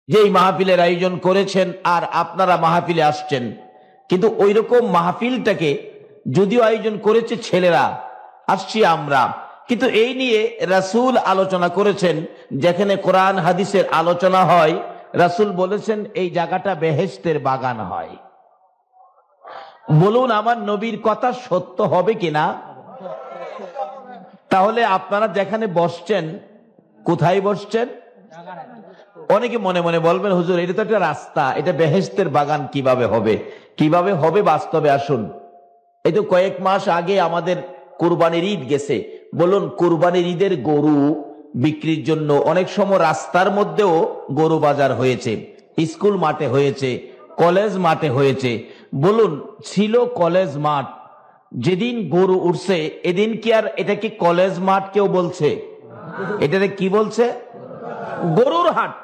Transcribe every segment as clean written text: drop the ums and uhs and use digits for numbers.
যেই মাহফিলের আয়োজন করেছেন আর আপনারা মাহফিলে আসছেন, কিন্তু ওই রকম মাহফিলটাকে যদিও আয়োজন করেছে ছেলেরা, আসছি আমরা, কিন্তু এই নিয়ে রাসূল আলোচনা করেছেন। যেখানে কোরআন হাদিসের আলোচনা হয়, রাসূল বলেছেন এই জায়গাটা বেহেশতের বাগান হয়। বলুন আমার নবীর কথা সত্য হবে কিনা? তাহলে আপনারা যেখানে বসছেন, কোথায় বসছেন? অনেকে মনে মনে বলবেন, হুজুর এটা তো একটা রাস্তা, এটা বেহেশতের বাগান কিভাবে হবে? কিভাবে হবে বাস্তবে আসুন। এই তো কয়েক মাস আগে আমাদের কুরবানির ঈদ গেছে। বলুন কুরবানির ঈদের গরু বিক্রির জন্য অনেক সময় রাস্তার মধ্যেও গরু বাজার হয়েছে, স্কুল মাঠে হয়েছে, কলেজ মাঠে হয়েছে। বলুন ছিল কলেজ মাঠ, যেদিন গরু উঠছে এদিন কি আর এটাকে কলেজ মাঠ কেউ বলছে? এটাকে কি বলছে? গরুর হাট।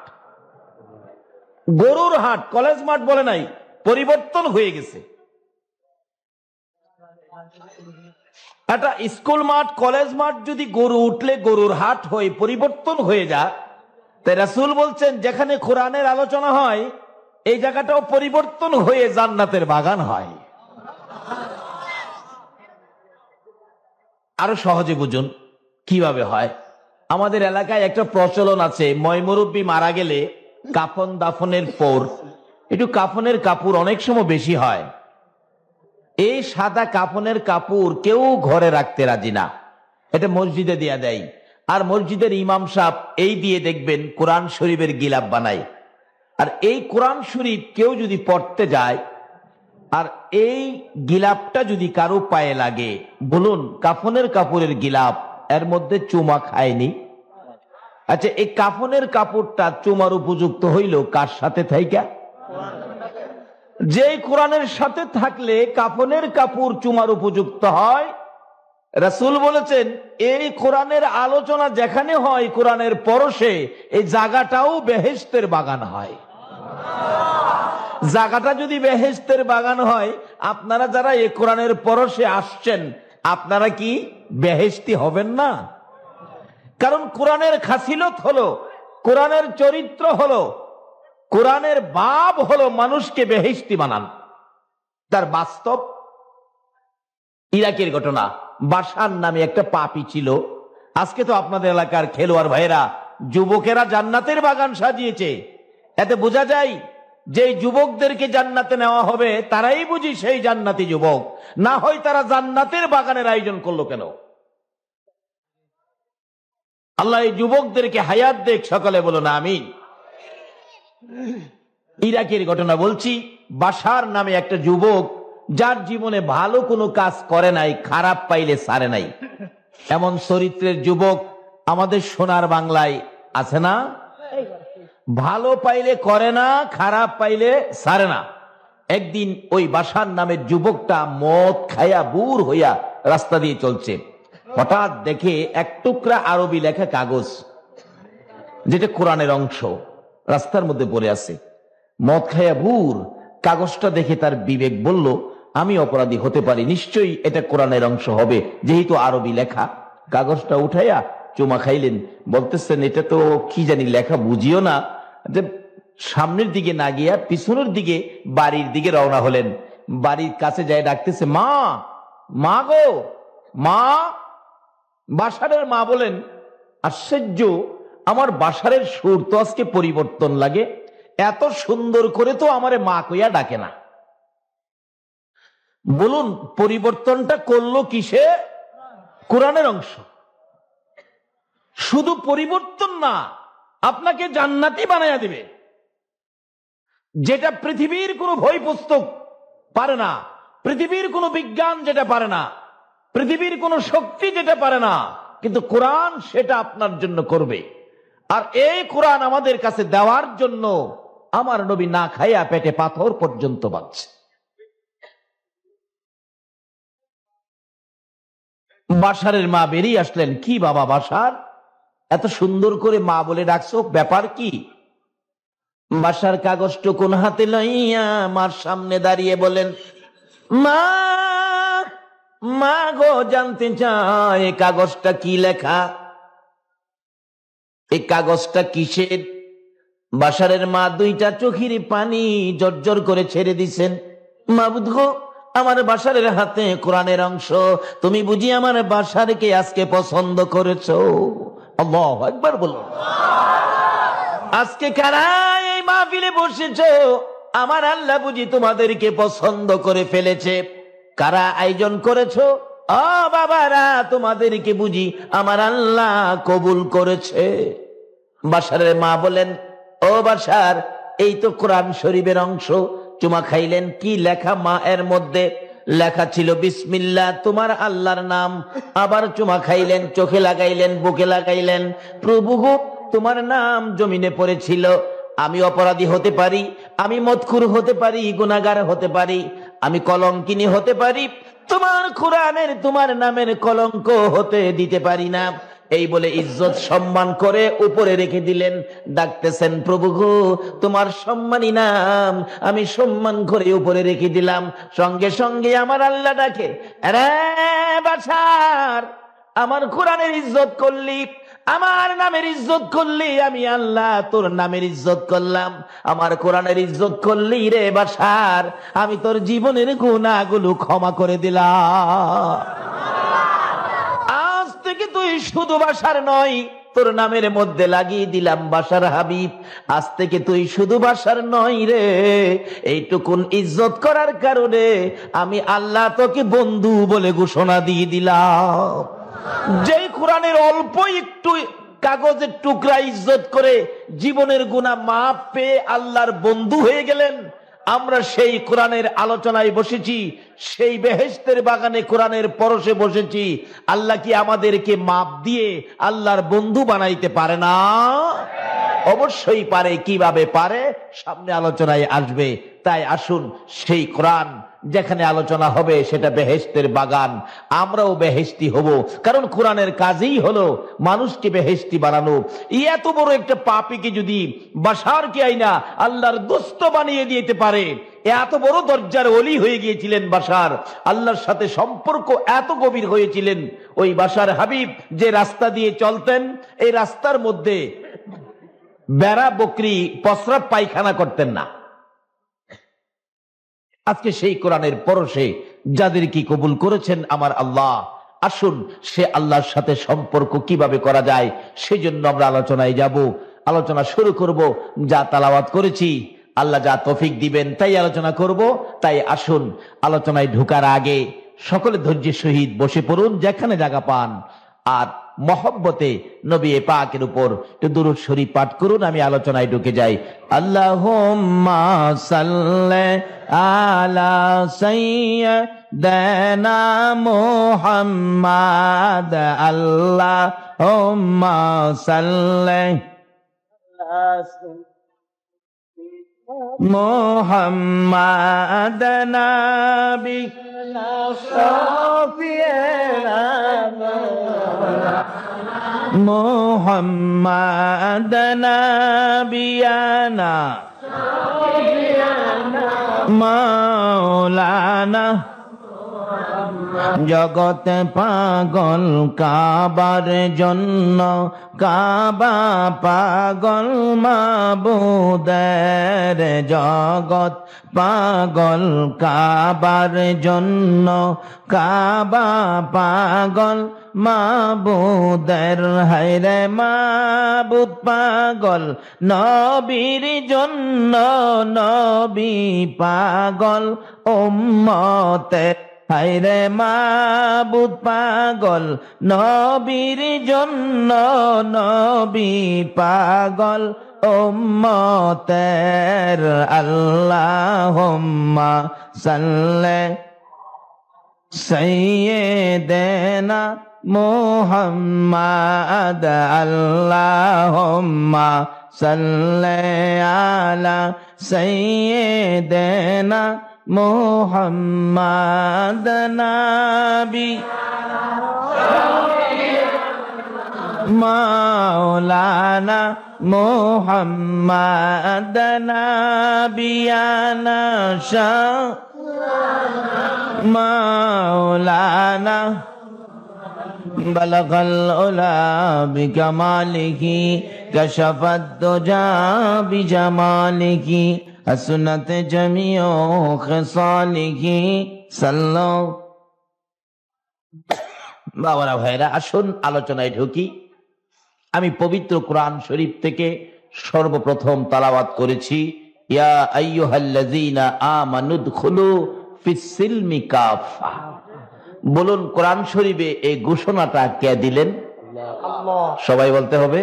গরুর হাট, কলেজ মাঠ বলে নাই, পরিবর্তন হয়ে গেছে। একটা স্কুল মাঠ, কলেজ মাঠ যদি গরু উঠলে গরুর হাট হয়ে পরিবর্তন হয়ে যায়, তাই রাসূল বলছেন যেখানে কোরআনের আলোচনা হয় এই জায়গাটাও পরিবর্তন হয়ে জান্নাতের বাগান হয়। আরো সহজে বুঝুন কিভাবে হয়। আমাদের এলাকায় একটা প্রচলন আছে, ময়মুরব্বী মারা গেলে কাফন দাফনের পর একটু কাফনের কাপড় অনেক সময় বেশি হয়। এই সাদা কাফনের কাপড় কেউ ঘরে রাখতে রাজি না, এটা মসজিদে দিয়ে দেয়। আর মসজিদের ইমাম সাহেব এই দিয়ে দেখবেন কোরআন শরীফের গিলাপ বানায়। আর এই কোরআন শরীফ কেউ যদি পড়তে যায় আর এই গিলাপটা যদি কারো পায়ে লাগে, বলুন কাফনের কাপড়ের গিলাপ এর মধ্যে চুমা খায়নি? আচ্ছা এই কাফনের কাপড়টা চুমার উপযুক্ত হইল কার সাথে থাইকা? যেই কোরআনের সাথে থাকলে কাফনের কাপড় চুমার উপযুক্ত হয়। রাসূল বলেছেন এই কোরআনের আলোচনা যেখানে হয় কোরআনের পরশে, এই জায়গাটাও বেহেশতের বাগান হয়। জায়গাটা যদি বেহেশতের বাগান হয়, আপনারা যারা এই কোরআনের পরশে আসছেন আপনারা কি বেহেশতি হবেন না? কারণ কোরআনের খাসিলত হলো, কোরআনের চরিত্র হলো, কোরআনের ভাব হলো মানুষকে বেহেশতি বানান। তার বাস্তব ইরাকের ঘটনা। বাশার নামে একটা পাপী ছিল। আজকে তো আপনাদের এলাকার খেলোয়াড় ভাইয়েরা, যুবকেরা জান্নাতের বাগান সাজিয়েছে। এতে বোঝা যায় যে যুবকদেরকে জান্নাতে নেওয়া হবে তারাই বুঝি সেই জান্নাতি যুবক, না হয় তারা জান্নাতের বাগানের আয়োজন করলো কেন? আল্লাহ এই যুবকদেরকে হায়াত দেখ, সকালে বলুন আমিন। ইরাকের ঘটনা বলছি। বাশার নামে একটা যুবক, যার জীবনে ভালো কোনো কাজ করে নাই, খারাপ পাইলে ছাড়ে নাই, এমন চরিত্রের যুবক আমাদের সোনার বাংলায় আছে না? ভালো পাইলে করে না, খারাপ পাইলে ছাড়ে না। একদিন ওই বাশার নামের যুবকটা মদ খায়া বুর হইয়া রাস্তা দিয়ে চলছে। হঠাৎ দেখে এক টুকরা আরবি লেখা কাগজ, যেটা কোরআনের অংশ, রাস্তার মধ্যে পড়ে আছে। মদ খায়া বুর, কাগজটা দেখে তার বিবেক বলল আমি অপরাধী হতে পারি, নিশ্চয়ই এটা কোরআনের অংশ হবে, যেহেতু আরবি লেখা। কাগজটা উঠাইয়া চুমা খাইলেন। বলতেছেন এটা তো কি জানি লেখা, বুঝিও না। যে সামনের দিকে না গিয়া পিছনের দিকে বাড়ির দিকে রওনা হলেন। বাড়ির কাছে যায় ডাকতেছে, মা, মা গো, মা। বাশারের মা বলেন, আশ্চর্য, আমার বাশারের সুর তো আজকে পরিবর্তন লাগে, এত সুন্দর করে তো আমারে মা কইয়া ডাকে না। বলুন পরিবর্তনটা করলো কিসে? কোরআনের অংশ। শুধু পরিবর্তন না, আপনাকে জান্নাতি বানায়া দিবে, যেটা পৃথিবীর কোন বই পুস্তক পারে না, পৃথিবীর কোন বিজ্ঞান যেটা পারে না, পৃথিবীর কোন শক্তি যেটা পারে না, কিন্তু কোরআন সেটা আপনার জন্য করবে। আর এই কোরআন আমাদের কাছে দেওয়ার জন্য আমার নবী না খাইয়া পেটে পাথর পর্যন্ত বাঁচছে। বাশারের মা বেরিয়ে আসলেন, কি বাবা বাশার, এত সুন্দর করে মা বলে ডাকছো, ব্যাপার কি? বাশার কাগজটুকুন হাতে লইয়া মার সামনে দাঁড়িয়ে বলেন, মা, মা গো, জানতে চাই এই কাগজটা কি লেখা, এই কাগজটা কিসের? বাশারের মা দুইটা চোখের পানি জর্জর করে ছেড়ে দিছেন। মাবুদ গো, আমার বাশারের হাতে কোরআনের অংশ, তুমি বুঝি আমার বাশারকে আজকে পছন্দ করেছো? আল্লাহু আকবার বলো। আজকে কারা এই মাহফিলে বসেছো? আমার আল্লাহ বুঝি তোমাদেরকে পছন্দ করে ফেলেছে। কারা আয়োজন করেছো? ও বাবারা, তোমাদেরকে বুঝি আমার আল্লাহ কবুল করেছে। বাশারের মা বলেন, ও বাশার, এই তো কোরআন শরীফের অংশ, চুমা খাইলেন। কি লেখা মা? এর মধ্যে লেখা ছিল বিসমিল্লাহ, তোমার আল্লাহর নাম। আবার চুমা খাইলেন, চোখে লাগাইলেন, বুকে লাগাইলেন। প্রভু গো, তোমার নাম জমিনে পড়েছিল। আমি অপরাধী হতে পারি, আমি মদখুর হতে পারি, গুনাহগার হতে পারি, আমি কলঙ্কিনী হতে পারি, তোমার কোরআনের, তোমার নামের কলঙ্ক হতে দিতে পারি না। এই বলে ইজ্জত সম্মান করে উপরে রেখে দিলেন। ডাকতেছেন, প্রভু গো, তোমার সম্মানী নাম আমি সম্মান করে উপরে রেখে দিলাম। সঙ্গে সঙ্গে আমার আল্লাহ ডাকে, আরে বাছার, আমার কোরআনের ইজ্জত করলি, আমার নামের ইজ্জত করলি, আমি আল্লাহ তোর নামের ইজ্জত করলাম। আমার কোরআনের ইজ্জত করলি রে বাছার, আমি তোর জীবনের গুনাহগুলো ক্ষমা করে দিলাম। আজ থেকে তুই শুধু বাশার নয়, তোর নামের মধ্যে লাগিয়ে দিলাম বাশার হাবিব। আজ থেকে তুই শুধু বাশার নয় রে, এইটুকুন ইজ্জত করার কারণে আমি আল্লাহ তোকে বন্ধু বলে ঘোষণা দিয়ে দিলাম। যেই কোরআনের অল্প একটু কাগজের টুকরা ইজ্জত করে জীবনের গুনাহ মাফ পেয়ে আল্লাহর বন্ধু হয়ে গেলেন, আমরা সেই কোরআনের আলোচনায় বসেছি, সেই বেহেশতের বাগানে কোরআনের পরশে বসেছি। আল্লাহ কি আমাদেরকে মাপ দিয়ে আল্লাহর বন্ধু বানাইতে পারে না? অবশ্যই পারে। কিভাবে পারে সামনে আলোচনায় আসবে। তাই আসুন, সেই কোরআন যেখানে আলোচনা হবে সেটা বেহেশতের বাগান, আমরাও বেহেশতি হব। কারণ কোরআনের কাজই হলো মানুষকে বেহেশতি বানানো। এত বড় একটা পাপীকে যদি বাশারকে আইনা আল্লাহর দোস্ত বানিয়ে দিতে পারে, এত বড় দরজার ওলি হয়ে গিয়েছিলেন বাশার, আল্লাহর সাথে সম্পর্ক এত গভীর হয়েছিলেন। ওই বাশার হাবিব যে রাস্তা দিয়ে চলতেন, এই রাস্তার মধ্যে বেড়া বকরি প্রস্রাব পায়খানা করতেন না। আজকে সেই কোরআনের পরশে যাদের কি কবুল করেছেন আমার আল্লাহ, আসুন সে আল্লাহর সাথে সম্পর্ক কিভাবে করা যায় সেজন্য আমরা আলোচনায় যাব। আলোচনা শুরু করব। যা তালাওয়াত করেছি আল্লাহ যা তৌফিক দিবেন তাই আলোচনা করব। তাই আসুন, আলোচনায় ঢোকার আগে সকলে ধৈর্যের সহিত বসে পড়ুন যেখানে জায়গা পান, আর মহব্বতে নবী পাকের উপর একটু দুরূদ শরীফ পাঠ করুন। আমি আলোচনায় ঢুকে যাই। আল্লাহুম্মা সাল্লি আলা সাইয়্যিদানা মুহাম্মাদ, আল্লাহুম্মা সাল্লি মুহাম্মাদ নবী মুহাম্মাদ নবিয়ানা মাওলানা। জগত পাগল কাবার জন্য, কাবা পাগল মাবুদের। জগত পাগল কাবার জন্য, কাবা পাগল মাবুদের। হায়রে মাবুদ পাগল নবীর জন্য, নবী পাগল উম্মতের। হায়রে মাবুদ পাগল নবীর জন্য, নবী পাগল উম্মতের। আল্লাহুম্মা সাল্লি সাইয়্যিদানা মুহাম্মাদ, আল্লাহুম্মা সাল্লি আলা সাইয়্যিদানা মুহাম্মাদ নবী মাওলানা মুহাম্মাদ নবিয়ানা শাহ মাওলানা। بلغ العلا بكماله কাশাফাত দুজা বিজামালিহি হাসনাত জামিউ খিসালিহি সাল্লাল্লাহু। বাবারা ভাইরা, আসুন আলোচনায় ঢুকি। আমি পবিত্র কোরআন শরীফ থেকে সর্বপ্রথম তেলাওয়াত করেছি, ইয়া আইয়ুহাল্লাযীনা আমানুদখুলু ফিস-সিলমি কাফা। বলুন, কোরআন শরীফে এই ঘোষণাটা কে দিলেন? আল্লাহ। সবাই বলতে হবে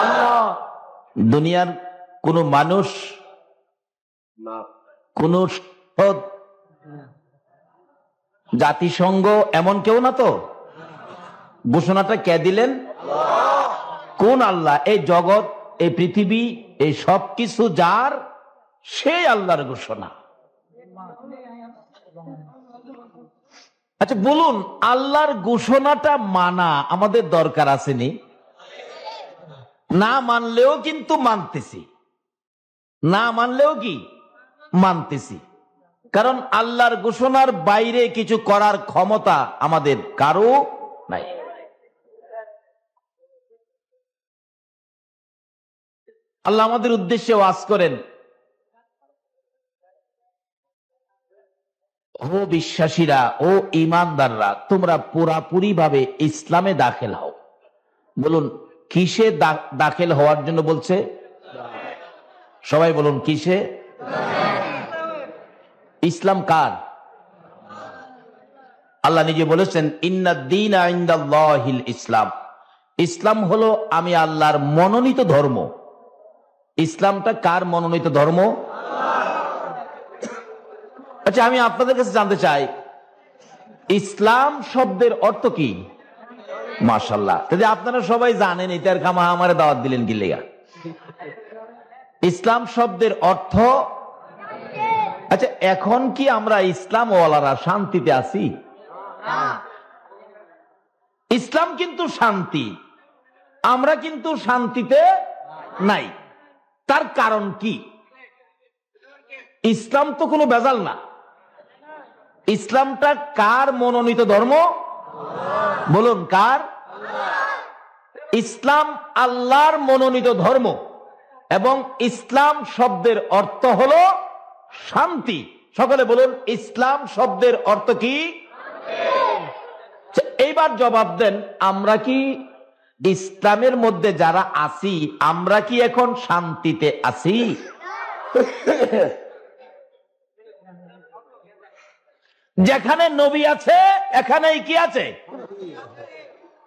আল্লাহ। দুনিয়ার কোন মানুষ, কোন জাতিসংঘ, এমন কেউ না তো? ঘোষণাটা কে দিলেন? কোন আল্লাহ? এই জগৎ, এই পৃথিবী, এই সব কিছু যার, সেই আল্লাহর ঘোষণা। আচ্ছা বলুন, আল্লাহর ঘোষণাটা মানা আমাদের দরকার আসেনি? না মানলেও কিন্তু মানতেছি, না মানলেও কি মানতেছি, কারণ আল্লাহর ঘোষণার বাইরে কিছু করার ক্ষমতা আমাদের কারো নাই। আল্লাহ আমাদের উদ্দেশ্যে ওয়াজ করেন, ও বিশ্বাসীরা, ও ঈমানদাররা, তোমরা পুরাপুরি ভাবে ইসলামে দাখিল হও। বলুন, কিসে দাখিল হওয়ার জন্য বলছে? সবাই বলুন, কিসে? ইসলাম কার? আল্লাহ নিজে বলেছেন, ইন্নাদ-দীনা ইনদাল্লাহিল ইসলাম। ইসলাম হলো আমি আল্লাহর মনোনীত ধর্ম। ইসলামটা কার মনোনীত ধর্ম? আচ্ছা, আমি আপনাদের কাছে জানতে চাই, ইসলাম শব্দের অর্থ কি? মাশাআল্লাহ, যদি আপনারা সবাই জানেন, এটার খামা আমারে দাওয়াত দিলেন কি লেগা? ইসলাম শব্দের অর্থ, আচ্ছা এখন কি আমরা ইসলাম ওয়ালারা শান্তিতে আছি? ইসলাম কিন্তু শান্তি, আমরা কিন্তু শান্তিতে নাই। তার কারণ কি? ইসলাম তো কোনো ভেজাল না। ইসলামটা কার মনোনীত ধর্ম? বলুন, কার? ইসলাম আল্লাহর মনোনীত ধর্ম, এবং ইসলাম শব্দের অর্থ হলো শান্তি। সকলে বলুন, ইসলাম শব্দের অর্থ কি? এইবার জবাব দেন, আমরা কি ইসলামের মধ্যে যারা আছি, আমরা কি এখন শান্তিতে আছি? যেখানে নবী আছে এখানেই কি আছে?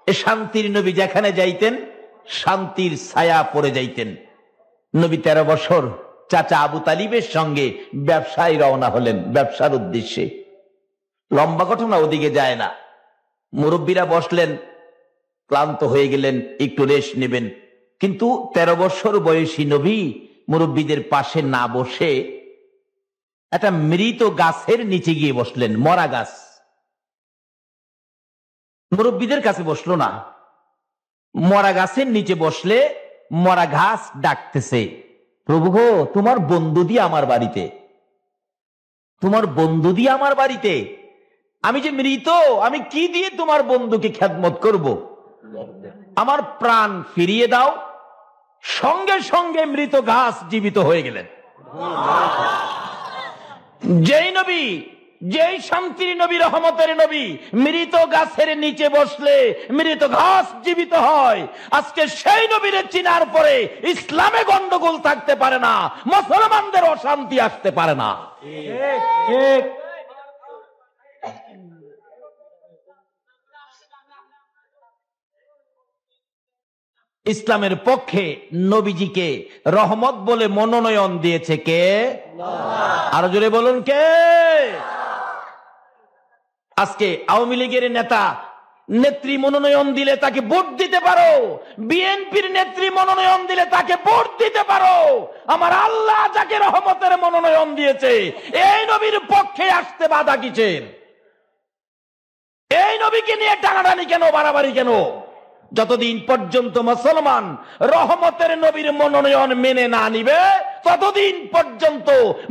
শান্তির নবী যেখানে যাইতেন শান্তির ছায়া পড়ে যাইতেন। নবী 13 বছর চাচা আবু তালিবের সঙ্গে ব্যবসায় রওনা হলেন, ব্যবসার উদ্দেশ্যে। লম্বা ঘটনা, ওদিকে যায় না। মুরব্বীরা বসলেন, ক্লান্ত হয়ে গেলেন, একটু রেস্ট নেবেন। কিন্তু 13 বছর বয়সী নবী মুরব্বীদের পাশে না বসে একটা মৃত গাছের নিচে গিয়ে বসলেন, মরা গাছ। মুরব্বীদের কাছে বসলো না, মরা গাছের নিচে বসলে মরা ঘাস ডাকতেছে, প্রভু গো, তোমার বন্ধু দিয়ে আমার বাড়িতে, তোমার বন্ধু দিয়ে আমার বাড়িতে, আমি যে মৃত, আমি কি দিয়ে তোমার বন্ধুকে খেদমত করব? আমার প্রাণ ফিরিয়ে দাও। সঙ্গে সঙ্গে মৃত ঘাস জীবিত হয়ে গেলেন। যেই নবী, যেই শান্তির নবী, রহমতের নবী, মৃত গাছের নিচে বসলে মৃত ঘাস জীবিত হয়। আজকে সেই নবীরে চিনার পরে ইসলামে গন্ডগোল থাকতে পারে না, মুসলমানদের অশান্তি আসতে পারে না। ইসলামের পক্ষে নবীজিকে রহমত বলে মনোনয়ন দিয়েছে কে? আরো জোরে বলুন, কে? আজকে আওয়ামী লীগের নেতা নেত্রী মনোনয়ন দিলে তাকে ভোট দিতে পারো, বিএনপির নেত্রী মনোনয়ন দিলে তাকে ভোট দিতে পারো। আমার আল্লাহ যাকে রহমতের মনোনয়ন দিয়েছে, এই নবীর পক্ষে আসতে বাধা কিসের? এই নবীকে নিয়ে টানাটানি কেন, বাড়াবাড়ি কেন? যতদিন পর্যন্ত মুসলমান রহমতের নবীর মনোনয়ন মেনে না নিবে, ততদিন পর্যন্ত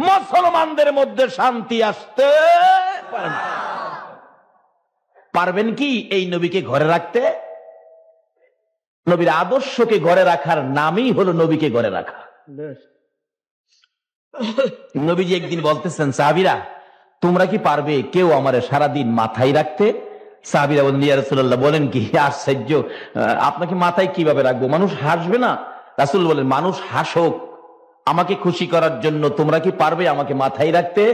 মুসলমানদের মধ্যে শান্তি আসতে পারে না। পারবেন কি এই নবীকে ঘরে রাখতে? নবীর আদর্শকে ঘরে রাখার নামই হলো নবীকে ঘরে রাখা। নবীজি একদিন বলতেছেন, সাহাবীরা তোমরা কি পারবে কেউ আমারে সারাদিন মাথায় রাখতে? সাহাবীরা বলেন, ইয়া রাসূলুল্লাহ, বলেন কি? আশ্চর্য, আপনাকে মাথায় কিভাবে রাখবো? মানুষ হাসবে না? রাসূল বলেন, মানুষ হাসুক, আমাকে খুশি করার জন্য তোমরা কি পারবে আমাকে মাথায় রাখতে?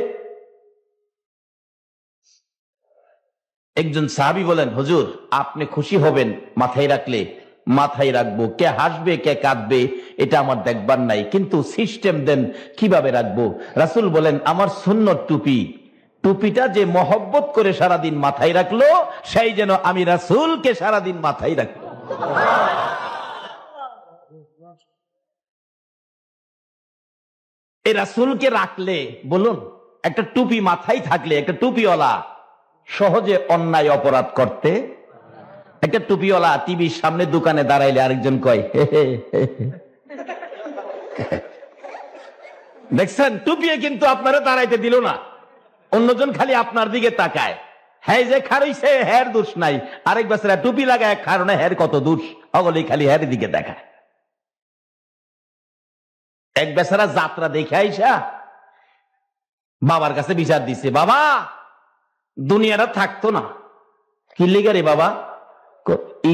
একজন সাহাবী বলেন, হুজুর আপনি খুশি হবেন মাথায় রাখলে মাথায় রাখবো, কে হাসবে কে কাঁদবে এটা আমার দেখবার নাই, কিন্তু সিস্টেম দেন কিভাবে রাখবো। রাসূল বলেন, আমার সুন্নত টুপি, টুপিটা যে মহব্বত করে সারাদিন মাথায় রাখলো সেই যেন আমি রাসূলকে সারাদিন মাথায় রাখবো। এই রাসূলকে রাখলে, বলুন, একটা টুপি মাথায় থাকলে একটা টুপিওয়ালা সহজে অন্যায় অপরাধ করতে। একটা টুপিওয়ালা টিভির সামনে দোকানে দাঁড়াইলে আরেকজন কয় হে হে হে। দেখছেন, টুপিয়ে কিন্তু আপনারা দাঁড়াইতে দিল না, অন্যজন খালি আপনার দিকে তাকায়। হ্যাঁ, যে খারইছে হের দোষ নাই, আরেক বেচারা টুপি লাগায় কারণে হের কত দোষ, অগলি খালি হের দিকে দেখায়। এক বেচারা যাত্রা দেখে আইসা বাবার কাছে বিচার দিছে, বাবা দুনিয়াটা থাকতো না। কি লিগা রে বাবা?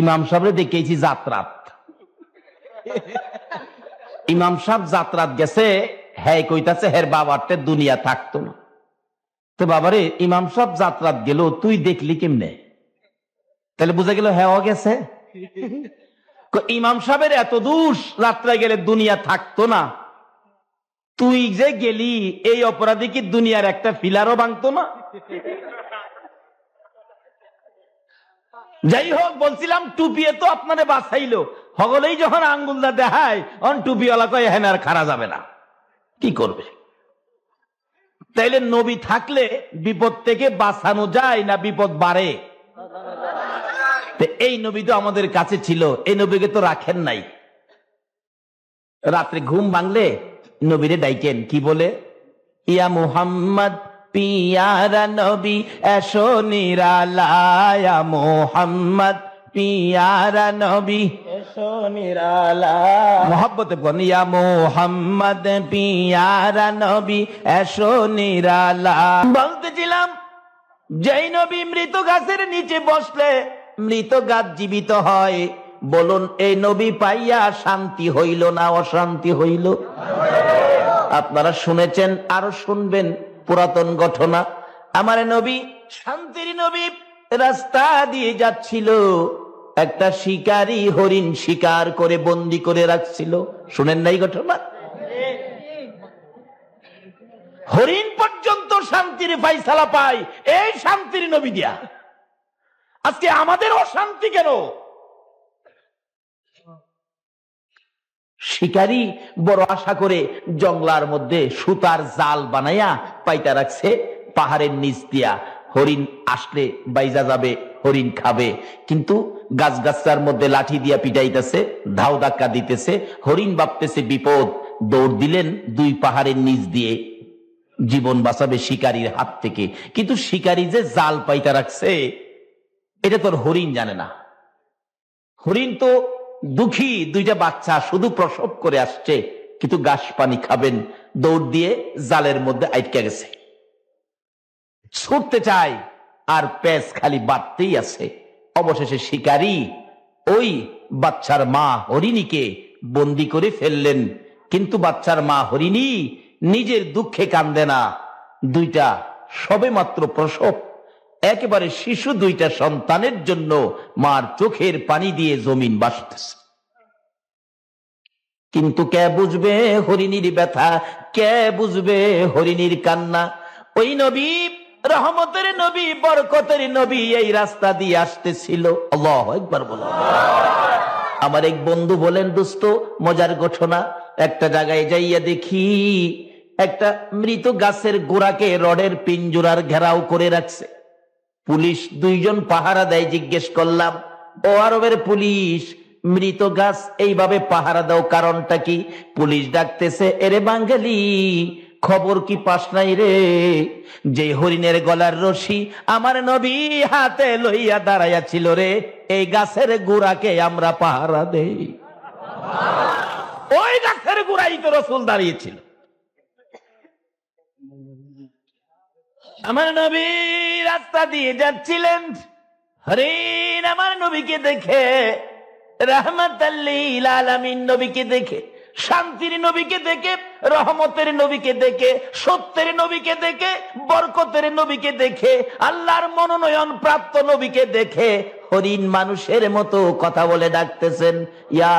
ইমাম সাহেব দেখেছি যাত্রাত, ইমাম সাহেব যাত্রাত গেছে, হ্যাঁ কইতাছে হের বাবারতে দুনিয়া থাকতো না। তো বাবারে, ইমাম সাহেব যাত্রাত গেল, তুই দেখলি কেমনে? তাহলে বুঝা গেল হ্যাঁ গেছে। ইমাম সাহেবের এত দোষ, যাত্রায় গেলে দুনিয়া থাকতো না, তুই যে গেলি এই অপরাধী কি দুনিয়ার একটা ফিলারও ভাঙতো না? যাই হোক, বলছিলাম টুপিয়ে তো আপনারে বাঁচাইলো, হগলেই যখন আঙ্গুলটা দেখায় অন টুপিওয়ালা কয় হ্যাঁ আর খারা যাবে না, কি করবে? তাইলে নবী থাকলে বিপদ থেকে বাঁচানো যায় না বিপদ বাড়ে? এই নবী তো আমাদের কাছে ছিল, এই নবীকে তো রাখেন নাই। রাত্রে ঘুম ভাঙলে নবীরে ডাইকেন, কি বলে? ইয়া মুহাম্মদ পিয়ারা নবী এসো নিরালায়া, মুহাম্মদ পিয়ারা নবী এসো নিরালা। মোহাব্বতে বলেন, ইয়া মুহাম্মদ পিয়ারা নবী এসো নিরালা। বলতেছিলাম, যেই নবী মৃত গাছের নিচে বসলে মৃত গাছ জীবিত হয়, বলুন এই নবী পাইয়া শান্তি হইল না অশান্তি হইল? আপনারা শুনেছেন, আরো শুনবেন পুরাতন ঘটনা। আমার নবী, শান্তির নবী, রাস্তা দিয়ে যাচ্ছিল, একটা শিকারী হরিণ শিকার করে বন্দি করে রাখছিল। শুনেন নাই ঘটনা? হরিণ পর্যন্ত শান্তির ফায়সালা পায় এই শান্তির নবী দিয়া। আজকে আমাদের অশান্তি কেন? শিকারী বড় আশা করে জঙ্গলার মধ্যে সুতার জাল বানাইয়া পাইতা রাখছে পাহাড়ের নিচ দিয়া, হরিণ আসলে বাইজা যাবে, হরিণ খাবে, কিন্তু গাছগাছার মধ্যে লাঠি দিয়া পিটাইতেছে, ধাও ধাক্কা দিতেছে, হরিণ ভাবতেছে বিপদ, দৌড় দিলেন দুই পাহাড়ের নিচ দিয়ে, জীবন বাঁচাবে শিকারীর হাত থেকে। কিন্তু শিকারী যে জাল পাইতা রাখছে এটা তোর হরিণ জানে না। হরিণ তো দুঃখী, দুইটা বাচ্চা শুধু প্রসব করে আসছে, কিন্তু ঘাস পানি খাবেন, দৌড় দিয়ে জালের মধ্যে আটকে গেছে, ছুটতে চায় আর পেস খালি বাড়তেই আছে। অবশেষে শিকারী ওই বাচ্চার মা হরিণীকে বন্দি করে ফেললেন, কিন্তু বাচ্চার মা হরিণী নিজের দুঃখে কান্দে না। দুইটা সবে মাত্র প্রসব, একেবারে শিশু দুইটা সন্তানের জন্য মার চোখের পানি দিয়ে জমিন বাসতেছে। কিন্তু কে বুঝবে হরিণীর ব্যথা, কে বুঝবে হরিণীর কান্না? ওই নবী, রহমতের নবী, বরকতের নবী এই রাস্তা দিয়ে আসতেছিল। আল্লাহু আকবার বলো। আমার এক বন্ধু বলেন, দোস্ত মজার ঘটনা, একটা জায়গায় যাইয়া দেখি একটা মৃত গাছের গোড়াকে রডের পিঞ্জুরার ঘেরাও করে রাখছে। পুলিশ দুইজন পাহারা দেয়। জিজ্ঞেস করলাম, ও আরবের পুলিশ, মৃত গাছ এইভাবে পাহারা দাও কারণটা কি? পুলিশ ডাকতেছে, এরে বাঙালি, খবর কি পাস নাই রে, যে হরিণের গলার রশি আমার নবী হাতে লইয়া দাঁড়াইয়া ছিল রে, এই গাছের গোড়াকে আমরা পাহারা দেই। ওই গাছের গোড়াই তো রাসূল দাঁড়িয়েছিল। আমার নবী রাস্তা দিয়ে যাচ্ছিলেন, হরিণ আমার নবীকে দেখে, রাহমাতাল লিল আলামিন নবীকে দেখে, শান্তির নবীকে দেখে, রহমতের নবীকে দেখে, সত্যের নবীকে দেখে, বরকতের নবীকে দেখে, আল্লাহর মনোনয়ন প্রাপ্ত নবীকে দেখে হরিণ মানুষের মতো কথা বলে ডাকতেছেন, ইয়া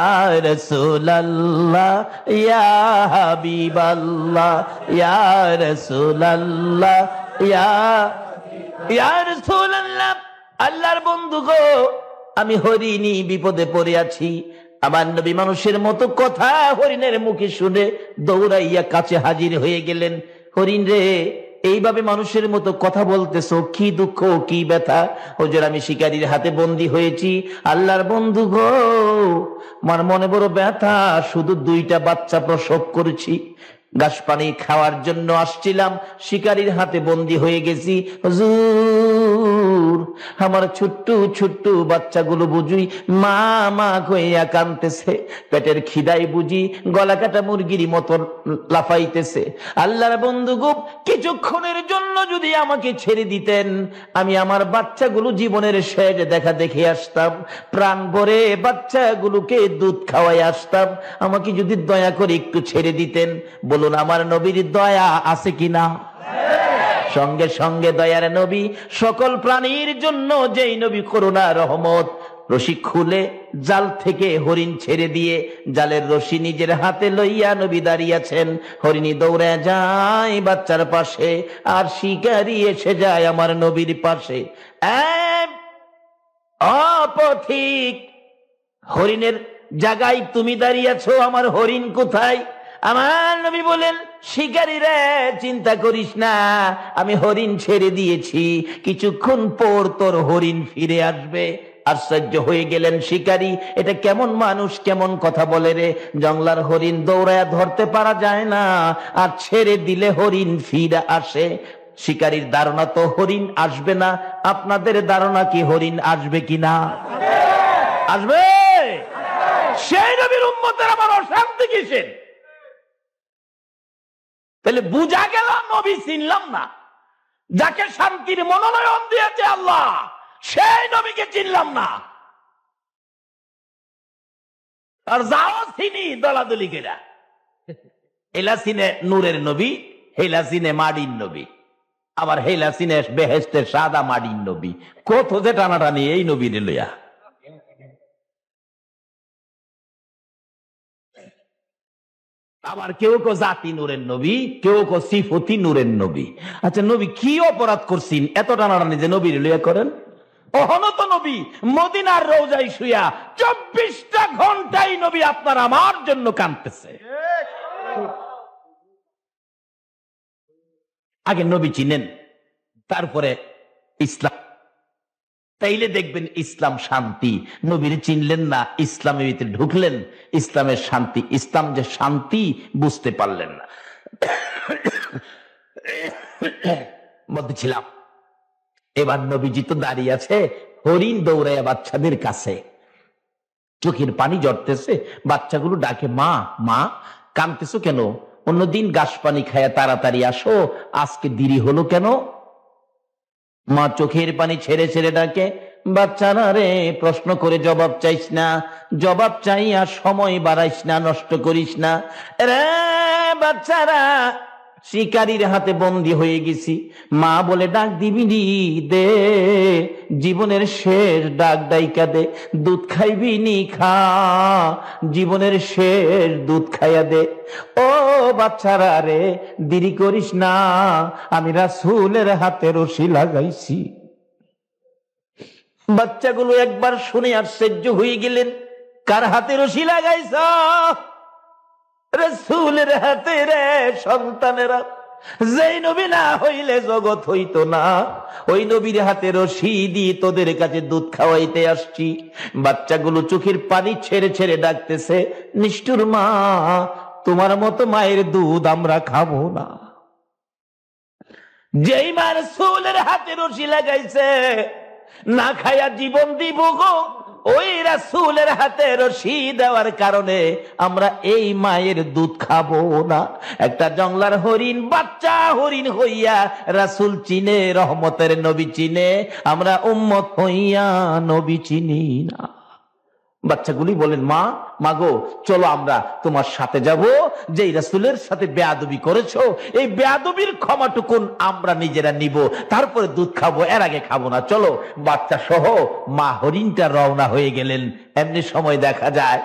রাসূলুল্লাহ, ইয়া হাবিবাল্লাহ, ইয়া রাসূলুল্লাহ, ইয়া রাসূলুল্লাহ। আল্লাহর বন্ধু গো, আমি হরিণী বিপদে পড়ে আছি। আমার নবী মানুষের মতো কথা হরিণের মুখে শুনে দৌড়াইয়া কাছে হাজির হয়ে গেলেন। হরিণ রে, এইভাবে মানুষের মতো কথা বলতেছো, কি দুঃখ কি ব্যথা? হুজুর, আমি শিকারীর হাতে বন্দী হয়েছি। আল্লাহর বন্ধু গো, আমার মনে বড় ব্যথা, শুধু 2টা বাচ্চা প্রসব করেছি, ঘাস পানি খাওয়ার জন্য আসছিলাম, শিকারীর হাতে বন্দী হয়ে গেছি। হুজুর, আমার ছোট্ট ছোট্ট বাচ্চাগুলো বুঝি মা মা কইয়া কাঁদতেছে, পেটের খিদাই বুঝি গলা কাটা মুরগির মতো লাফাইতেছে। আল্লাহর বন্ধু গো, কিছুক্ষণের জন্য যদি আমাকে ছেড়ে দিতেন, আমি আমার বাচ্চাগুলো জীবনের শেষ দেখা দেখে আসতাম, প্রাণ ভরে বাচ্চাগুলোকে দুধ খাওয়াই আসতাম। আমাকে যদি দয়া করে একটু ছেড়ে দিতেন। বলুন, আমার নবীর দয়া আছে কিনা? সঙ্গে সঙ্গে দয়ার নবী, সকল প্রাণীর জন্য যেই নবী করুণা রহমত, রশি খুলে জাল থেকে হরিণ ছেড়ে দিয়ে জালের রশি নিজের হাতে লইয়া নবী দাঁড়িয়েছেন। হরিণী দৌড়ে যায় বাচ্চার পাশে, আর শিকারী এসে যায় আমার নবীর পাশে। অপথিক, হরিণের জায়গায় তুমি দাঁড়িয়েছো, আমার হরিণ কোথায়? আমার নবী বলেন, শিকারী রে, চিন্তা করিস না, আমি হরিণ ছেড়ে দিয়েছি, কিছুক্ষণ পর তোর হরিণ ফিরে আসবে। আশ্চর্য হয়ে গেলেন শিকারী, এটা কেমন মানুষ, কেমন কথা বলে রে? জংলার হরিণ দৌড়ায়া ধরতে পারা যায় না, আর ছেড়ে দিলে হরিণ ফিরে আসে। শিকারীর ধারণা তো হরিণ আসবে না। আপনাদের ধারণা কি হরিণ আসবে কিনা? আসবে। সেই নবীর উম্মতের আমার অশান্তি কিসের? তাহলে বুঝা গেল নবী চিনলাম না। যাকে শান্তির মনোনয়ন দিয়েছে আল্লাহ, সেই নবীকে চিনলাম না। আর যাও চিনি দলাদলি কেরা, হেলা চিনে নূরের নবী, হেলা চিনে মাটির নবী, আবার হেলা চিনে বেহেশতের সাদা মাটির নবী। কত যে টানাটানি এই নবীর লইয়া। আবার কেউ কেউ জাতি নূরের নবী, কেউ কেউ সিফতি নূরের নবী। আচ্ছা, নবী কি অপরাধ করছেন এত টানাটানি যে নবীর লইয়া করেন? অহনত নবী মদিনার রওজায় শুয়া 24টা ঘন্টাই নবী আপনার আমার জন্য কাঁদতেছে। আগে নবী চিনেন, তারপরে ইসলাম, তাইলে দেখবেন ইসলাম শান্তি। নবীর চিনলেন না, ইসলামের ভিতরে ঢুকলেন, ইসলামের শান্তি, ইসলাম যে শান্তি বুঝতে পারলেন না। বলতেছিলাম, এবার নবীজি তো দাঁড়িয়ে আছে, হরিণ দৌড়াইয়া বাচ্চাদের কাছে, চোখের পানি ঝরতেছে, বাচ্চাগুলো ডাকে, মা মা। কাঁদতেছো কেন? অন্যদিন ঘাস পানি খায়া তাড়াতাড়ি আসো, আজকে দেরি হলো কেন? মা চোখের পানি ছেড়ে ছেড়ে ডাকে, বাচ্চারা রে, প্রশ্ন করে জবাব চাইস না, জবাব চাইয়া সময় বাড়াইস না, নষ্ট করিস না রে বাচ্চারা, শিকারীর হাতে বন্দী হয়ে গেছি। মা বলে, ডাক দিবি নি, দে, জীবনের শেষ ডাক ডাইকা দে, দুধ খাইবি নি, খা, জীবনের শেষ দুধ খাইয়া দে। ও বাচ্চারা রে, দেরি করিস না, আমি রাসূলের হাতে রশি লাগাইছি। বাচ্চাগুলো একবার শুনে আশ্চর্য হয়ে গেলেন, কার হাতে রশি লাগাইছ? রাসূলের হাতে রে সন্তানেরা। যেই নবী না হইলে জগৎ হইতো না, ওই নবীর হাতে রশি দিয়ে তোদের কাছে দুধ খাওয়াইতে আসছি। বাচ্চাগুলো চোখের পানি ছেড়ে ছেড়ে ডাকতেছে, নিষ্ঠুর মা, তোমার মতো মায়ের দুধ আমরা খাবো না। যেই মা রাসূলের হাতে রশি লাগাইছে, না খায়া জীবন দিব গো, ওই রাসূলের হাতে রশি দেওয়ার কারণে আমরা এই মায়ের দুধ খাবো না। একটা জংলার হরিণ, বাচ্চা হরিণ হইয়া রাসূল চিনে, রহমতের নবী চিনে, আমরা উম্মত হইয়া নবী চিনি না। বাচ্চাগুলি বলেন, মা মাগো চলো আমরা তোমার সাথে যাব, যেই রাসূলের সাথে বেয়াদবি করেছো এই বেয়াদবির ক্ষমাটুকুন আমরা নিজেরা নিব, তারপরে দুধ খাবো, এর আগে খাবো না, চলো। বাচ্চা সহ মা হরিণটা রওনা হয়ে গেলেন। এমনি সময় দেখা যায়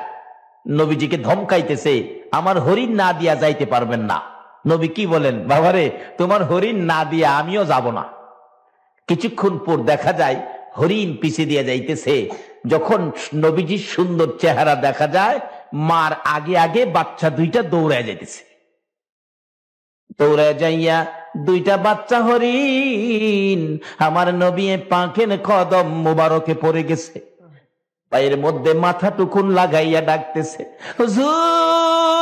নবীজিকে ধমকাইতেছে, আমার হরিণ না দিয়া যাইতে পারবেন না। নবী কি বলেন, বাবারে তোমার হরিণ না দিয়া আমিও যাব না। কিছুক্ষণ পর দেখা যায় হরিণ পিছে দিয়ে যাইতেছে। যখন নবীজির সুন্দর চেহারা দেখা যায়, মার আগে আগে বাচ্চা দুইটা দৌড়ায় যাইতেছে। দৌড়ায় যাইয়া দুইটা বাচ্চা হরিণ আমার নবী পাখেন কদম মুবারকে পড়ে গেছে, পায়ের মধ্যে মাথা টুকুন লাগাইয়া ডাকতেছে, হুজুর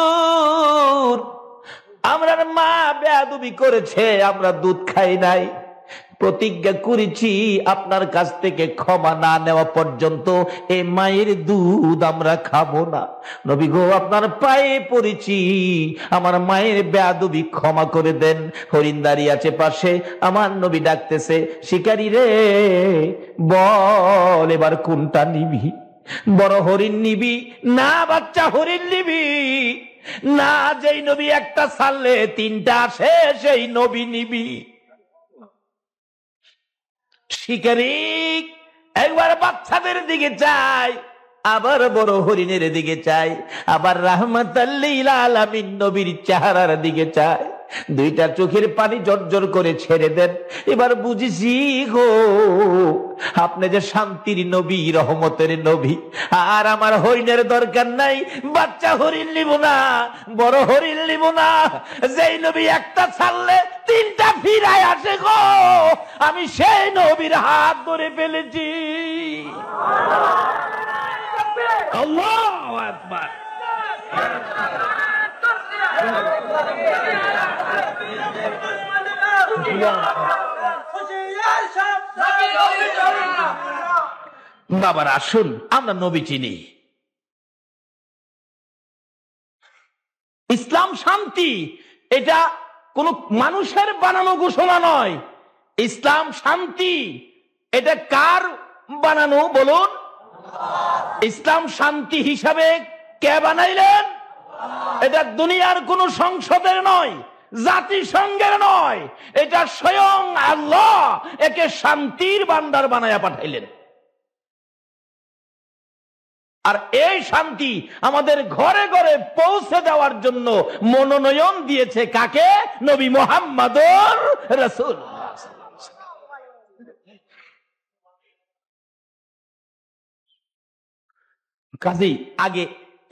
আমরা মা বেয়াদবি করেছে, আমরা দুধ খাই নাই, প্রতিজ্ঞা করেছি আপনার কাছ থেকে ক্ষমা না নেওয়া পর্যন্ত এই মায়ের দুধ আমরা খাবো না। নবী গো আপনার পায়ে পড়েছি, আমার মায়ের বেয়াদবি ক্ষমা করে দেন। হরিণ দাঁড়িয়ে আছে পাশে, আমার নবী ডাকতেছে, শিকারী রে বল এবার কোনটা নিবি, বড় হরিণ নিবি না বাচ্চা হরিণ নিবি? না, যেই নবী একটা ছাড়লে তিনটা আসে সেই নবী নিবি। শিকারী একবার বাচ্চাদের দিকে চাই, আবার বড় হরিণের দিকে চাই, আবার রাহমাতাল লিল আলামিন নবীর চেহারার দিকে চাই। দুইটা চোখের পানি জর্জর করে ছেড়ে দেন। এবার বুঝেছি গো আপনি যে শান্তির নবী, রহমতের নবী। আর আমার হরিণের দরকার নাই, বাচ্চা হরিণ নিব না, বড় হরিণ নিব না। যেই নবী একটা ছাড়লে তিনটা ফিরায় আসে গো, আমি সেই নবীর হাত ধরে ফেলেছি। আল্লাহু আকবার। বাবার আসুন আমরা নবী চিনি। ইসলাম শান্তি, এটা কোন মানুষের বানানো ঘোষণা নয়। ইসলাম শান্তি, এটা কার বানানো বলুন? ইসলাম শান্তি হিসাবে কে বানাইলেন? এটা দুনিয়ার কোন সংসদের নয়, জাতিসংঘের নয়, এটা স্বয়ং আল্লাহ একে শান্তির ভান্ডার বানায়া পাঠাইলেন। আর এই শান্তি আমাদের ঘরে ঘরে পৌঁছে দেওয়ার জন্য মনোনয়ন দিয়েছে কাকে? নবী মুহাম্মদুর রাসূল। কাজী আগে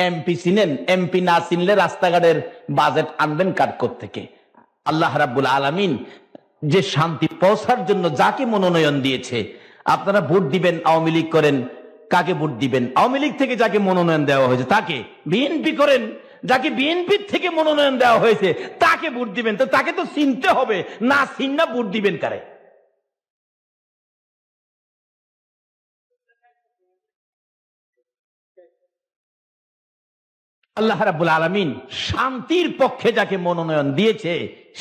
এমপি চিনেন, এমপি না চিনলে রাস্তাঘাটের বাজেট আনবেন কার থেকে? আল্লাহ রাব্বুল আলামিন যে শান্তি পৌঁছার জন্য যাকে মনোনয়ন দিয়েছে, আপনারা ভোট দিবেন, আওয়ামী লীগ করেন, কাকে ভোট দিবেন? আওয়ামী লীগ থেকে যাকে মনোনয়ন দেওয়া হয়েছে তাকে। বিএনপি করেন, যাকে বিএনপি থেকে মনোনয়ন দেওয়া হয়েছে তাকে ভোট দিবেন। তো তাকে তো চিনতে হবে, না চিন্না ভোট দিবেন কারে? আল্লাহ রাব্বুল আলামিন শান্তির পক্ষে যাকে মনোনয়ন দিয়েছে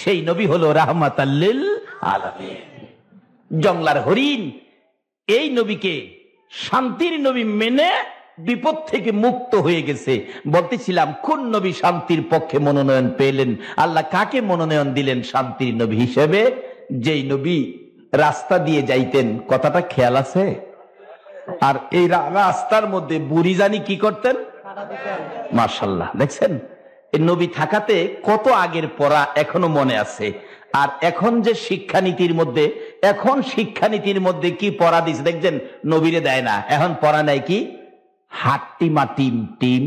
সেই নবী হলো রাহমাতাল লিল আলামিন। জংলার হরিণ এই নবীকে শান্তির নবী মেনে বিপদ থেকে মুক্ত হয়ে গেছে। বলতেছিলাম কোন নবী শান্তির পক্ষে মনোনয়ন পেলেন? আল্লাহ কাকে মনোনয়ন দিলেন শান্তির নবী হিসেবে? যেই নবী রাস্তা দিয়ে যাইতেন, কথাটা খেয়াল আছে? আর এই রাস্তার মধ্যে বুড়ি জানি কি করতেন? মাশাআল্লাহ, দেখছেন এই নবী থাকাতে কত আগের পড়া এখনো মনে আছে। আর এখন যে শিক্ষানীতির মধ্যে, এখন শিক্ষানীতির মধ্যে কি পড়া দিচ্ছে দেখছেন? নবীরে দেয় না, এখন পড়া নাই কি? হাট্টিমা টিম টিম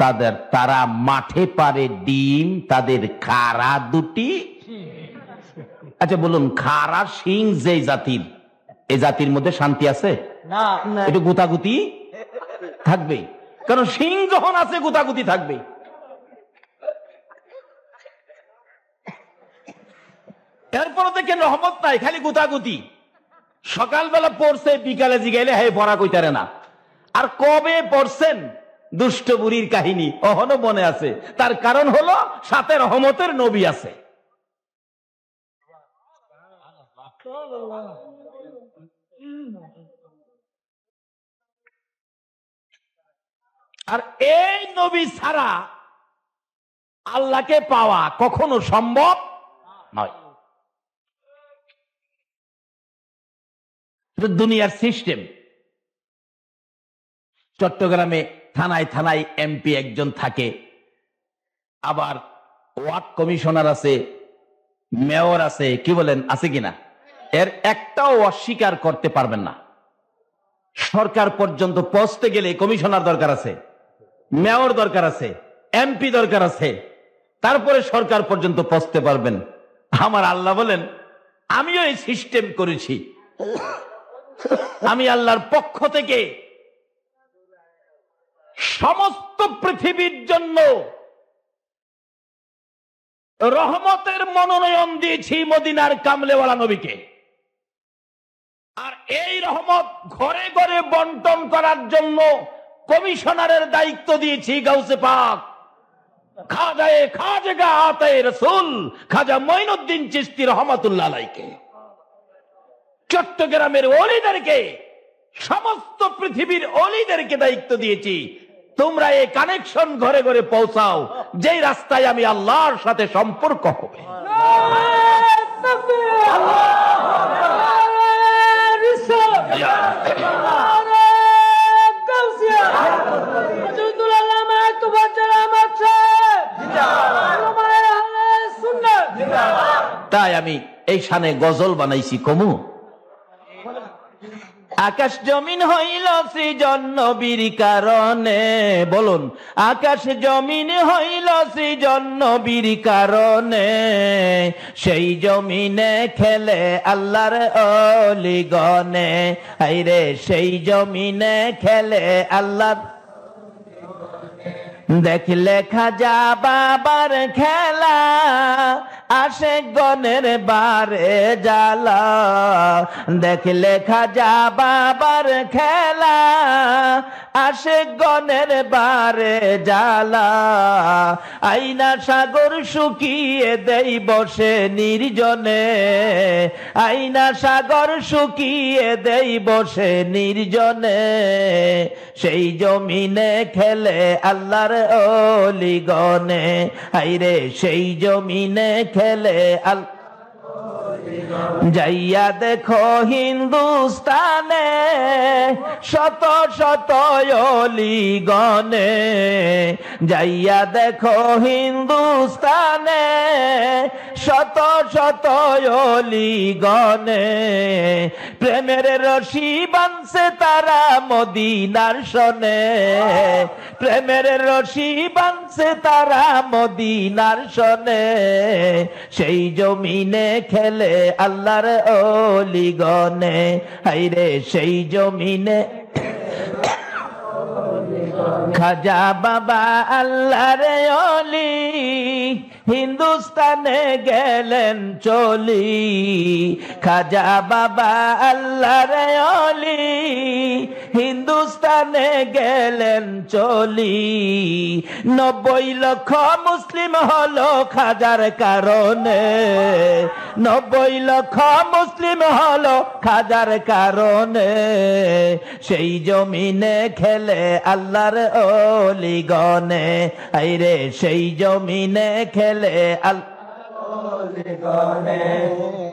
তাদের, তারা মাঠে পারে ডিম, তাদের খাড়া দুটি। আচ্ছা বলুন, খাড়া সিং যে জাতির, এই জাতির মধ্যে শান্তি আছে না? একটু গুতাগুতি থাকবে, কারণ সিং যখন আছে গুতাগুতি থাকবে। এরপরে দেখেন রহমত নাই, খালি গুতাগুতি। সকালবেলা পড়ছে, বিকালে জিগাইলে হ্যাঁ পড়া কইতারে না। আর কবে পড়ছেন দুষ্ট বুড়ির কাহিনী অহনো মনে আছে। তার কারণ হলো সাথে রহমতের নবী আছে। আর এই নবী ছাড়া আল্লাহকে পাওয়া কখনো সম্ভব নয়। দুনিয়ার সিস্টেম। চট্টগ্রামে থানায় থানায় এমপি একজন থাকে, আবার ওয়ার্ড কমিশনার আছে, মেয়র আছে, কি বলেন আছে কিনা? এর একটাও অস্বীকার করতে পারবেন না। সরকার পর্যন্ত পৌঁছতে গেলে কমিশনার দরকার আছে, মেয়র দরকার আছে, এমপি দরকার আছে, তারপরে সরকার পর্যন্ত পৌঁছতে পারবেন। আমার আল্লাহ বলেন আমিও এই সিস্টেম করেছি। আমি আল্লাহর পক্ষ থেকে সমস্ত পৃথিবীর জন্য রহমতের মনোনয়ন দিয়েছি মদিনার কামলেওয়ালা নবীকে। আর এই রহমত ঘরে ঘরে বন্টন করার জন্য কমিশনারের দায়িত্ব দিয়েছি গাউসে পাক খাজায়ে খাজগা আতায়ে রাসূল খাজা মঈনুদ্দিন চিশতি রহমাতুল্লাহ আলাইহিকে। চট্টগ্রামের ওলিদেরকে, সমস্ত পৃথিবীর ওলিদেরকে দায়িত্ব দিয়েছি, তোমরা এই কানেকশন ঘরে ঘরে পৌঁছাও, যেই রাস্তায় আমি আল্লাহর সাথে সম্পর্ক হবে। তাই আমি এই শানে গজল বানাইছি। কমু আকাশ জমিন হইল সৃজন নবীর কারণে, বলুন আকাশ জমিন হইল সৃজন নবীর কারণে, সেই জমিনে খেলে আল্লাহর অলিগণে, আইরে সেই জমিনে খেলে আল্লাহ। দেখলে খাজা বাবার খেলা, আসে গনের বারে জ্বালা। দেখলে খাজা বাবার খেলা, আসে গনের বারে জ্বালা। আইনা সাগর শুকিয়ে দেই বসে নির্জনে, আইনা সাগর শুকিয়ে দেই বসে নির্জনে, সেই জমিনে খেলে আল্লাহর অলিগণে, হাইরে সেই জমিনে খেলে আল্লাহ। যাইয়া দেখো হিন্দুস্তানে শত শত অলিগণে, যাইয়া দেখো হিন্দুস্তানে শত শত অলিগণে, প্রেমের রশি বানছে তারা মদিনার শনে, প্রেমের রশি বানছে তারা মদিনার শনে, সেই জমিনে খেলে আল্লাহর অলিগণে, হাইরে সেই জমিনে। খাজা বাবা আল্লাহর অলি হিন্দুস্তানে গেলেন চলি, খাজা বাবা আল্লাহর অলি হিন্দুস্তানে গেলেন চলি। 90 লক্ষ মুসলিম হলো খাজার কারণে, 90 লক্ষ মুসলিম হলো খাজার কারণে, সেই জমিনে খেলে আল্লাহর অলিগণে, আইরে সেই জমিনে খেলে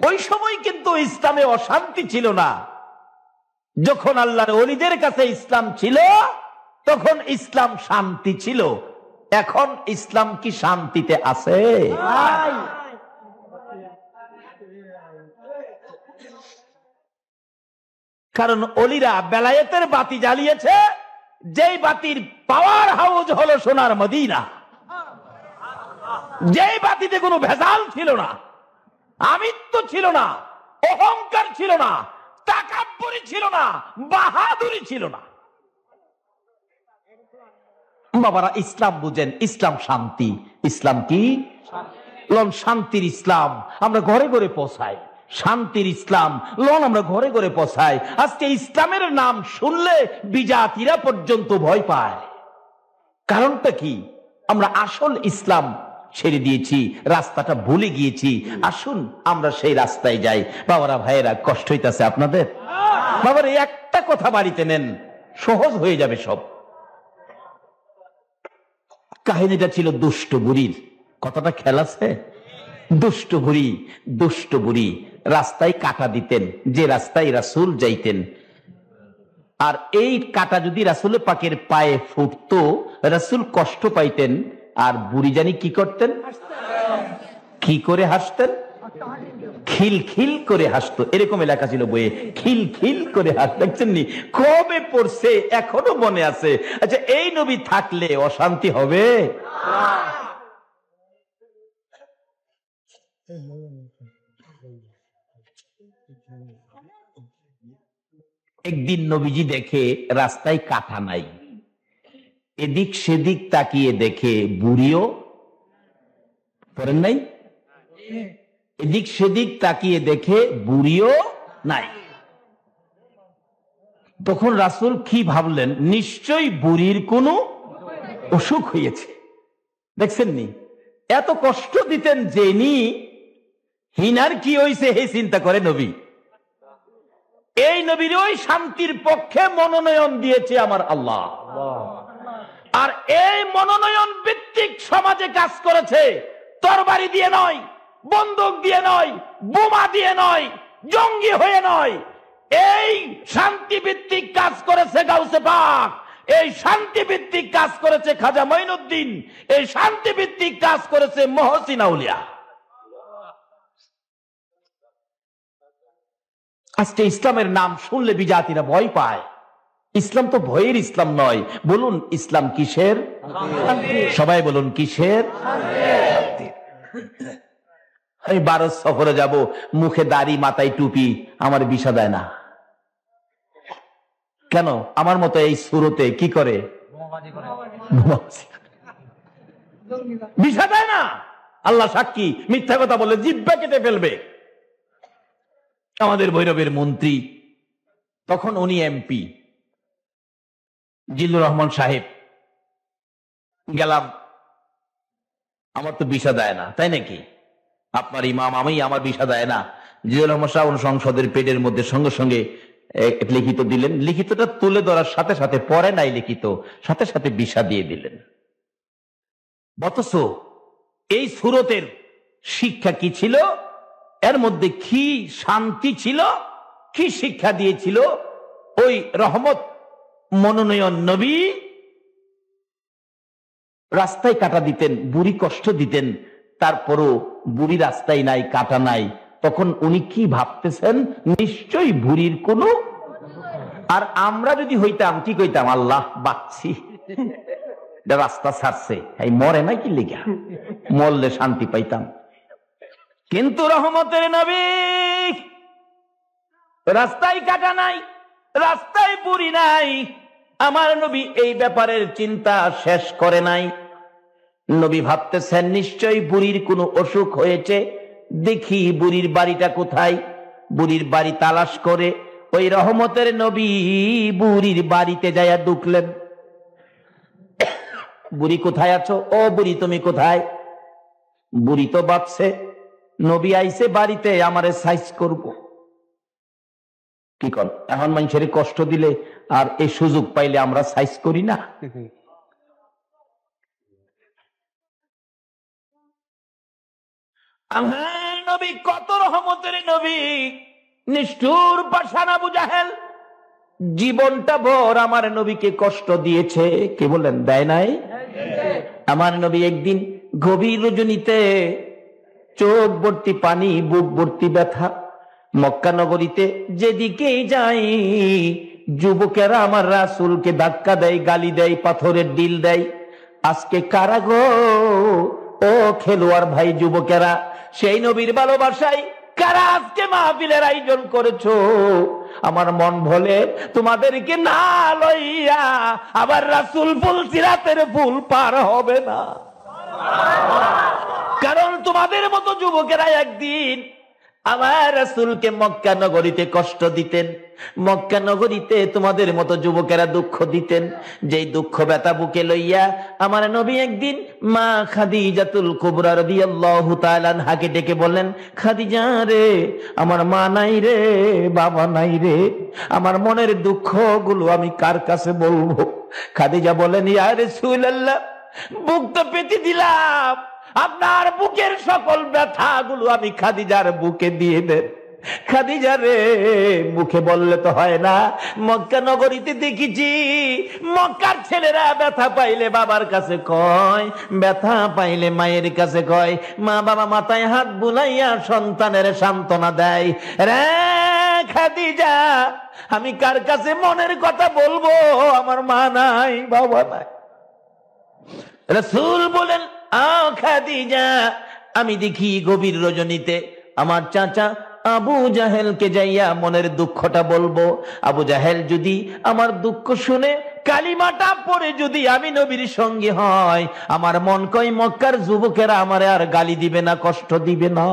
ওই সময় কিন্তু ইসলামে অশান্তি ছিল না। যখন আল্লাহর ওলিদের কাছে ইসলাম ছিল তখন ইসলাম শান্তি ছিল। এখন ইসলাম কি শান্তিতে আছে? কারণ ওলিরা বেলায়েতের বাতি জ্বালিয়েছে, যেই বাতির পাওয়ার হাউস হলো সোনার মদিনা, যেই বাতিতে কোনো ভেজাল ছিল না, আমিত্ব ছিল না, অহংকার ছিল না, তাকাব্বুরি ছিল না, বাহাদুরি ছিল না। বাবারা ইসলাম বুঝেন, ইসলাম শান্তি। ইসলাম কি? লন শান্তির ইসলাম আমরা ঘরে ঘরে পৌঁছাই, শান্তির ইসলাম লন আমরা ঘরে ঘরে পৌঁছাই। আজকে ইসলামের নাম শুনলে বিজাতিরা পর্যন্ত ভয় পায়। কারণটা কি? আমরা আসল ইসলাম ছেড়ে দিয়েছি, রাস্তাটা ভুলে গিয়েছি। আসুন আমরা সেই রাস্তায় যাই। বাবারা, ভাইয়েরা, কষ্ট হইতাছে আপনাদের? বাবারা, একটা কথা বাড়িতে নেন, সহজ হয়ে যাবে সব। কাহিনীটা ছিল দুষ্ট বুড়ির। কথাটা খেয়াল আছে? দুষ্ট বুড়ি রাস্তায় কাটা দিতেন, যে রাস্তায় রাসূল যাইতেন। আর এই কাটা যদি রাসূল পাকের পায়ে ফুটতো, রাসূল কষ্ট পাইতেন। আর বুড়ি জানি কি করতেন? কি করে হাসতেন? খিলখিল করে হাসতো। এরকম লেখা ছিল বইয়ে, খিলখিল করে হাস। দেখছেন নি? কবে পড়ছে, এখনো মনে আছে। আচ্ছা, এই নবী থাকলে অশান্তি হবে? একদিন নবীজি দেখে রাস্তায় কাঁথা নাই, এদিক সেদিক তাকিয়ে দেখে বুড়িও পড়েন নাই, এদিক সেদিক তাকিয়ে দেখে বুড়িও নাই। তখন রাসূল কি ভাবলেন? নিশ্চয়ই বুড়ির কোনো অসুখ হয়েছে। দেখছেন নি? এত কষ্ট দিতেন জেনি হিনার কি হয়েছে হে চিন্তা করে নবী। এই নবীর ওই শান্তির পক্ষে মনোনয়ন দিয়েছে আমার আল্লাহ। আর এই মনোনয়ন ভিত্তিক সমাজে কাজ করেছে, তরবারি দিয়ে নয়, বন্দুক দিয়ে নয়, বোমা দিয়ে নয়, জঙ্গি হয়ে নয়। এই শান্তি ভিত্তিক কাজ করেছে গাউসে পাক, এই শান্তি ভিত্তিক কাজ করেছে খাজা মঈনুদ্দিন, এই শান্তি ভিত্তিক কাজ করেছে মহসিন আউলিয়া। আজকে ইসলামের নাম শুনলে বিজাতিরা ভয় পায়। ইসলাম তো ভয়ের ইসলাম নয়। বলুন ইসলাম কিসের? সবাই বলুন কিসের? আমি 12 সফরে যাব, মুখে দাড়ি, মাথায় টুপি, আমার ভিসা দেয় না কেন? আমার মতো এই সুরতে কি করে? ভিসা দেয় না। আল্লাহ সাক্ষী, মিথ্যা কথা বলে জিহ্বা কেটে ফেলবে। আমাদের ভৈরবের মন্ত্রী, তখন উনি এমপি, জিল্লুর রহমান সাহেব, গেলাম, আমার তো ভিসা দেয় না। তাই নাকি? আপনার ইমাম, আমি, আমার ভিসা দেয় না। জিল্লুর রহমান সাহেব সংসদের পেটের মধ্যে সঙ্গে সঙ্গে লিখিত দিলেন। লিখিতটা তুলে ধরার সাথে সাথে, পরে নাই লিখিত, সাথে সাথে ভিসা দিয়ে দিলেন। অথচ এই সুরতের শিক্ষা কি ছিল? এর মধ্যে কি শান্তি ছিল, কি শিক্ষা দিয়েছিল ওই রহমত মনোনয়ন নবী। রাস্তায় কাটা দিতেন, বুড়ি কষ্ট দিতেন, তারপরও বুড়ি রাস্তায় নাই, কাটা নাই। তখন উনি কি ভাবতেছেন? নিশ্চয়ই বুড়ির কোনো। আর আমরা যদি হইতাম কি কইতাম? আল্লাহ বাঁচছি, রাস্তা ছাড়ছে, এই মরে না কি লিগা, মরলে শান্তি পাইতাম। কিন্তু রহমতের নবী রাস্তায় কাটা নাই, রাস্তায় বুড়ি নাই। আমার নবী এই ব্যাপারের চিন্তা শেষ করে নাই। নবী ভাবতেছেন নিশ্চয়ই বুড়ির কোনো অসুখ হয়েছে, দেখি বুড়ির বাড়িটা কোথায়। বুড়ির বাড়ি তালাশ করে ওই রহমতের নবী বুড়ির বাড়িতে যাইয়া ঢুকলেন। বুড়ি কোথায় আছো? ও বুড়ি তুমি কোথায়? বুড়ি তো ভাবছে নবী আইছে বাড়িতে, আমারে সাইজ করব। কি কর? এখন মানুষের কষ্ট দিলে আর এই সুযোগ পাইলে আমরা সাইজ করি না। আমার নবী কত রহমতের নবী, নিষ্ঠুর পাষাণ আবু জাহেল জীবনটা ভর আমার নবীকে কষ্ট দিয়েছে। কে বলেন দেয় নাই? আমার নবী একদিন গভীর রজনীতে, চোখ ভর্তি পানি, বুক ভর্তি ব্যথা, মক্কা নগরীতে যেদিকেই যাই যুবকেরা আমার রাসূলকে ধাক্কা দেয়, গালি দেয়, পাথরের ডিল দেয়। আজকে কারা গো? ও খেলোয়াড় ভাই, যুবকেরা, সেই নবীর ভালোবাসায় কারা আজকে মাহফিলের আয়োজন করেছো? আমার মন বলে তোমাদেরকে না লইয়া আবার রাসূল ফুল সিরাতের ফুল পার হবে না। কারণ তোমাদের মতো যুবকেরা একদিন আমার রাসূলকে মক্কা নগরীতে কষ্ট দিতেন, মক্কা নগরীতে তোমাদের মতো যুবকেরা দুঃখ দিতেন। যেই দুঃখ ব্যথা বুকে লইয়া আমার নবী একদিন মা খাদিজাতুল কুবরা রাদিয়াল্লাহু তাআলা আনহাকে ডেকে বললেন, খাদিজা রে, আমার মা নাই রে, বাবা নাই রে, আমার মনের দুঃখগুলো আমি কার কাছে বলবো? খাদিজা বলেন, ইয়া রাসূলুল্লাহ, বুক তো পেতে দিলাম, আপনার বুকের সকল ব্যথাগুলো আমি খাদিজার বুকে দিয়ে দেন। খাদিজা রে, মুখে বললে তো হয় না, মক্কা নগরীতে দেখেছি মক্কার ছেলেরা ব্যথা পাইলে বাবার কাছে কয়, ব্যথা পাইলে মায়ের কাছে কয়, মা বাবা মাথায় হাত বুলাইয়া সন্তানের সান্ত্বনা দেয়। রে খাদিজা, আমি কার কাছে মনের কথা বলবো? আমার মা নাই, বাবা নাই। রাসূল বলেন, খাদিজা, আমি দেখি গভীর রজনীতে আমার চাচা আবু জাহেলকে যাইয়া মনের দুঃখটা বলবো। আবু জাহেল যদি আমার দুঃখ শুনে কালিমাটা পড়ে যদি আমি নবীর সঙ্গে হয়, আমার মন কয় মক্কার যুবকেরা আমারে আর গালি দিবে না, কষ্ট দিবে না।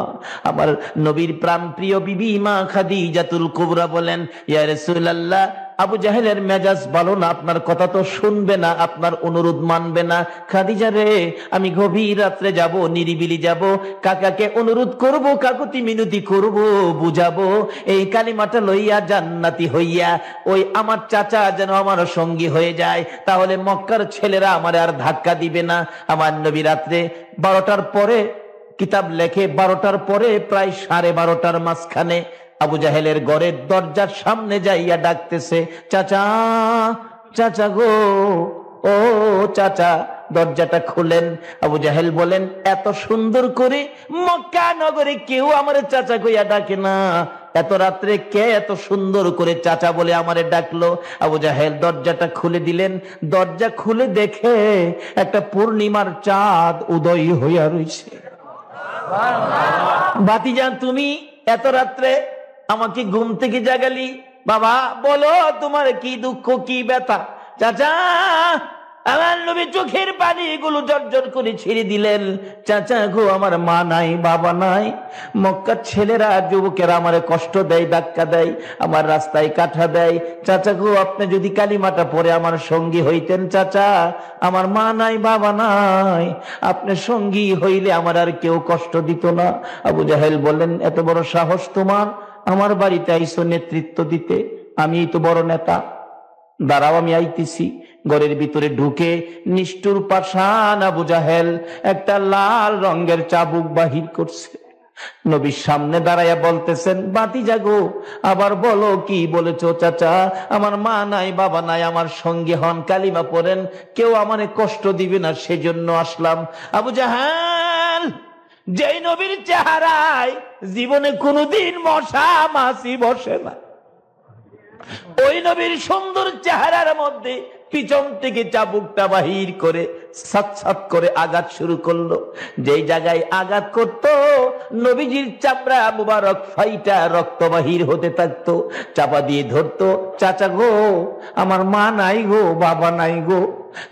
আমার নবীর প্রাণ প্রিয় বিবি মা খাদিজাতুল কুবরা বলেন, ইয়া রাসূলুল্লাহ, আবু জাহেলের মেজাজ ভালো না, আপনার কথা তো শুনবে না, আপনার অনুরোধ মানবে না। খাদিজা রে, আমি গভীর রাত্রে যাব, নিরিবিলি যাব, কাকাকে অনুরোধ করব, কাকুতি মিনতি করব, বুঝাবো, এই কালিমাটা লইয়া জান্নাতি হইয়া ওই আমার চাচা যেন আমার সঙ্গী হয়ে যায়, তাহলে মক্কার ছেলেরা আমার আর ধাক্কা দিবে না। আমার নবী রাত্রে 12টার পরে, কিতাব লেখে 12টার পরে প্রায় 12:30টার মাঝখানে আবু জাহেলের ঘরের দরজার সামনে যাইয়া ডাকতেছে, চাচা, চাচা গো, ও চাচা, দরজাটা খুলেন। আবু জাহেল বলেন, এত সুন্দর করে মক্কা নগরে কেউ আমার চাচা কইয়া ডাকে না, এত রাত্রে কে এত সুন্দর করে চাচা বলে আমারে ডাকলো? আবু জাহেল দরজাটা খুলে দিলেন। দরজা খুলে দেখে একটা পূর্ণিমার চাঁদ উদয় হইয়া রইছে। ভাতিজা, তুমি এত রাত্রে আমাকে ঘুম থেকে জাগালি, বাবা বলো তোমার কি দুঃখ, কি ব্যথা? চাচা, আমার নবী চোখের পানি এগুলো জর্জর করে ছেড়ে দিলেন। চাচা গো, আমার মা নাই, বাবা নাই, মক্কার ছেলেরা যুবকেরা আমারে কষ্ট দেয়, ধাক্কা দেয়, আমার রাস্তায় কাঠা দেয়। চাচা গো, আপনি যদি কালিমাটা পড়ে আমার সঙ্গী হইতেন, চাচা, আমার মা নাই, বাবা নাই, আপনি সঙ্গী হইলে আমার আর কেউ কষ্ট দিত না। আবু জাহেল বললেন, এত বড় সাহস তোমার, আমার বাড়িতে আইসো নেতৃত্ব দিতে? আমি তো বড় নেতা, দাঁড়াও আমি আইতেছি। ঘরের ভিতরে ঢুকে নিষ্ঠুর পাষাণ আবু জাহেল একটা লাল রঙের চাবুক বাহির করছে। নবীর সামনে দাঁড়াইয়া বলতেছেন, ভাতিজা গো, আবার বলো, কি বলেছো? চাচা, আমার মা নাই, বাবা নাই, আমার সঙ্গে হন, কালিমা পড়েন, কেউ আমারে কষ্ট দিবে না, সেজন্য আসলাম। আবু জাহেল, যেই নবীর চেহারায় জীবনে কোনোদিন মশা মাছি বসে না, ওই নবীর সুন্দর চেহারার মধ্যে পিছন থেকে চাবুকটা বাহির করে সাত সাত করে আঘাত শুরু করলো। যেই জায়গায় আঘাত করত, নবীজির চামড়া মুবারক ফাইটা রক্ত বাহির হতে থাকতো। চাপা দিয়ে ধরতো, চাচা গো, আমার মা নাই গো, বাবা নাই গো,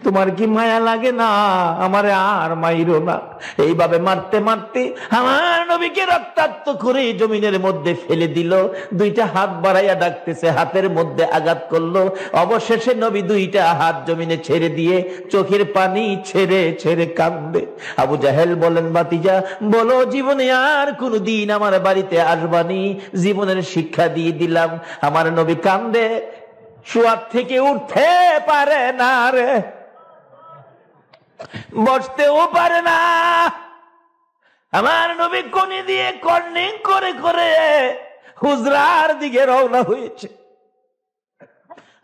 তোমার কি মায়া লাগে না? আমারে আর মাইরো না। এইভাবে মারতে মারতে আমার নবীকে রক্তাক্ত করে জমিনের মধ্যে ফেলে দিল। দুইটা হাত বাড়াইয়া ডাকতেছে, হাতের মধ্যে আঘাত করলো। অবশেষে নবী দুইটা হাত জমিনে ছেড়ে দিয়ে চোখের পানি ছেড়ে ছেড়ে কাঁদবে। আবু জাহেল বলেন, ভাতিজা বলো, জীবনে আর কোনদিন আমার বাড়িতে আসবানি? জীবনের শিক্ষা দিয়ে দিলাম। আমার নবী কান্দে, শোয়ার থেকে উঠতে পারে না রে, বসতেও পারে না। আমার নবী কোনি দিয়ে কর্নিং করে করে হুজরার দিকে রওনা হয়েছে।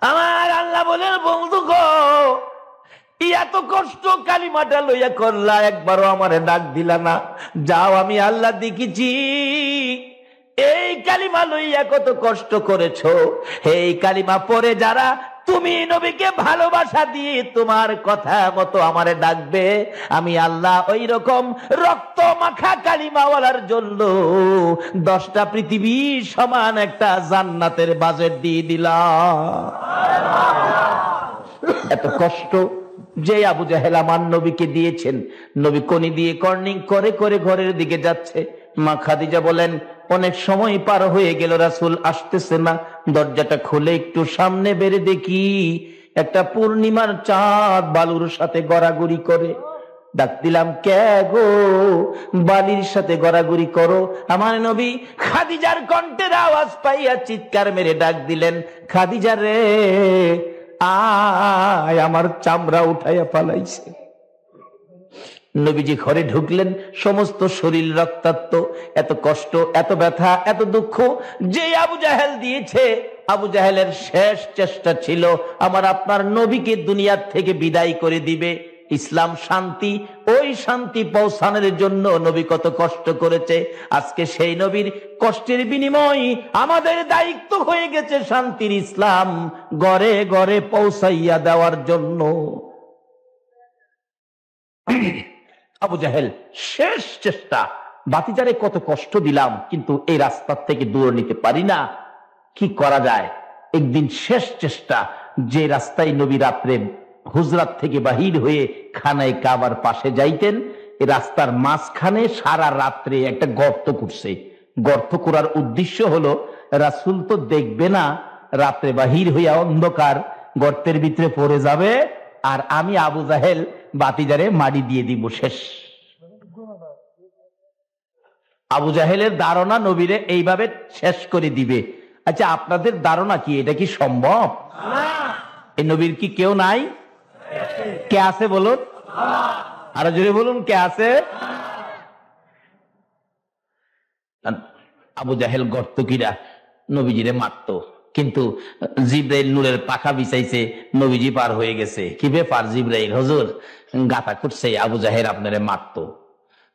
আমার আল্লাহ বলেন, বন্ধু গো, এত কষ্ট কালিমাটা লইয়া করলা, একবারও আমারে ডাক দিলা না। যাও, আমি আল্লাহ দেখেছি এই কালিমা লইয়া কত কষ্ট করেছো। এই কালিমা পড়ে যারা তুমি নবীকে ভালোবাসা দিয়ে তোমার কথা মতো আমারে ডাকবে, আমি আল্লাহ ওই রকম রক্ত মাখা কালিমাওয়ালার জন্য 10টা পৃথিবী সমান একটা জান্নাতের বাজেট দিয়ে দিলাম। এত কষ্ট যে আবু জাহেল আমার নবীকে দিয়েছেন। নবী কনি দিয়ে কর্নিং করে করে ঘরের দিকে যাচ্ছে। মা খাদিজা বলেন, অনেক সময় পার হয়ে গেল, রাসূল আসতেছে না। দরজাটা খুলে একটু সামনে বেরে দেখি একটা পূর্ণিমার চাঁদ বালুর সাথে গড়াগড়ি করে। ডাক দিলাম, কে গো, বালির সাথে গড়াগড়ি করো? আমার নবী খাদিজার কণ্ঠের আওয়াজ পাইয়া চিৎকার মেরে ডাক দিলেন, খাদিজা রে আয়, আমার চামড়া উঠাইয়া পালাইছে। নবীজি ঘরে ঢুকলেন, সমস্ত শরীর রক্তাক্ত, এত কষ্ট, এত ব্যথা, এত দুঃখ যে আবু জাহেল দিয়েছে। আবু জাহেলের শেষ চেষ্টা ছিল আমার আপনার নবীকে দুনিয়ার থেকে বিদায় করে দিবে। ইসলাম শান্তি, ওই শান্তি পৌঁছানোর জন্য নবী কত কষ্ট করেছে। আজকে সেই নবীর কষ্টের বিনিময় আমাদের দায়িত্ব হয়ে গেছে শান্তির ইসলাম ঘরে ঘরে পৌঁছাইয়া দেওয়ার জন্য। আবু জাহেল শেষ চেষ্টা, বাতিজারে কত কষ্ট দিলাম কিন্তু এই রাস্তার থেকে দূরে নিতে পারি না, কি করা যায়? একদিন শেষ চেষ্টা, যে রাস্তায় নবী রাত্রে হুজরাত থেকে বাহির হয়ে খানায় কাবার পাশে যাইতেন, এই রাস্তার মাঝখানে সারা রাত্রে একটা গর্ত করছে। গর্ত করার উদ্দেশ্য হলো রাসূল তো দেখবে না, রাত্রে বাহির হইয়া অন্ধকার গর্তের ভিতরে পড়ে যাবে, আর আমি আবু জাহেল বাতিজারে মাটি দিয়ে দিব, শেষ। আবু জাহেলের ধারণা নবীরে এইভাবে শেষ করে দিবে। আচ্ছা, আপনাদের ধারণা কি এটা কি সম্ভব? এই নবীর কি কেউ নাই? কে আছে বলুন? আরো জোরে বলুন, কে আছে? আবু জাহেল গর্ত কিরা নবীজিরে মারতো, কিন্তু জিব্রাইল নূরের পাখা বিছাইছে, নবীজি পার হয়ে গেছে। কি ব্যাপার জিব্রাইল, হুজুর গাতা করছে, আবু জাহেল আপনারে মারতো,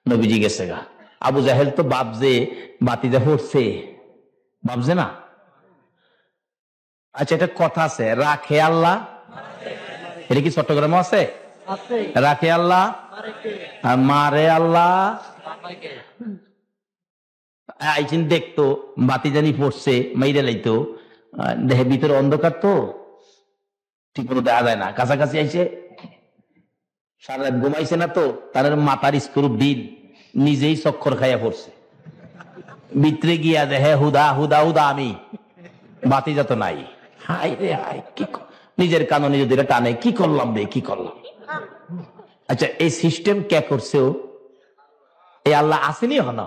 নবীজি গেছে গা। আবু জাহেল তো বাপজে বাতিজা পড়ছে, বাপজে না। আচ্ছা, এটা কথা আছে, রাখে আল্লাহ, এটা কি চট্টগ্রামে আছে? রাখে আল্লাহ আর মারে আল্লাহ। আইসিন দেখতো বাতিজানি পড়ছে, মাইরে লাইতো, দেহের ভিতরে অন্ধকার তো ঠিক মতো দেখা যায় না, কাছাকাছি আইসে সারা রাত ঘুমাইছে না তো, তার মাথার স্ক্রু দিন নিজেই চক্কর খাইয়া পড়ছে। ভিতরে গিয়া দেহে হুদা হুদা হুদা, আমি বাতিজা তো নাই। হাই রে হাই, কি নিজের কাননে যদি টানে, কি করলাম রে, কি করলাম। আচ্ছা, এই সিস্টেম কে করছে? এই আল্লাহ আসেনি হন।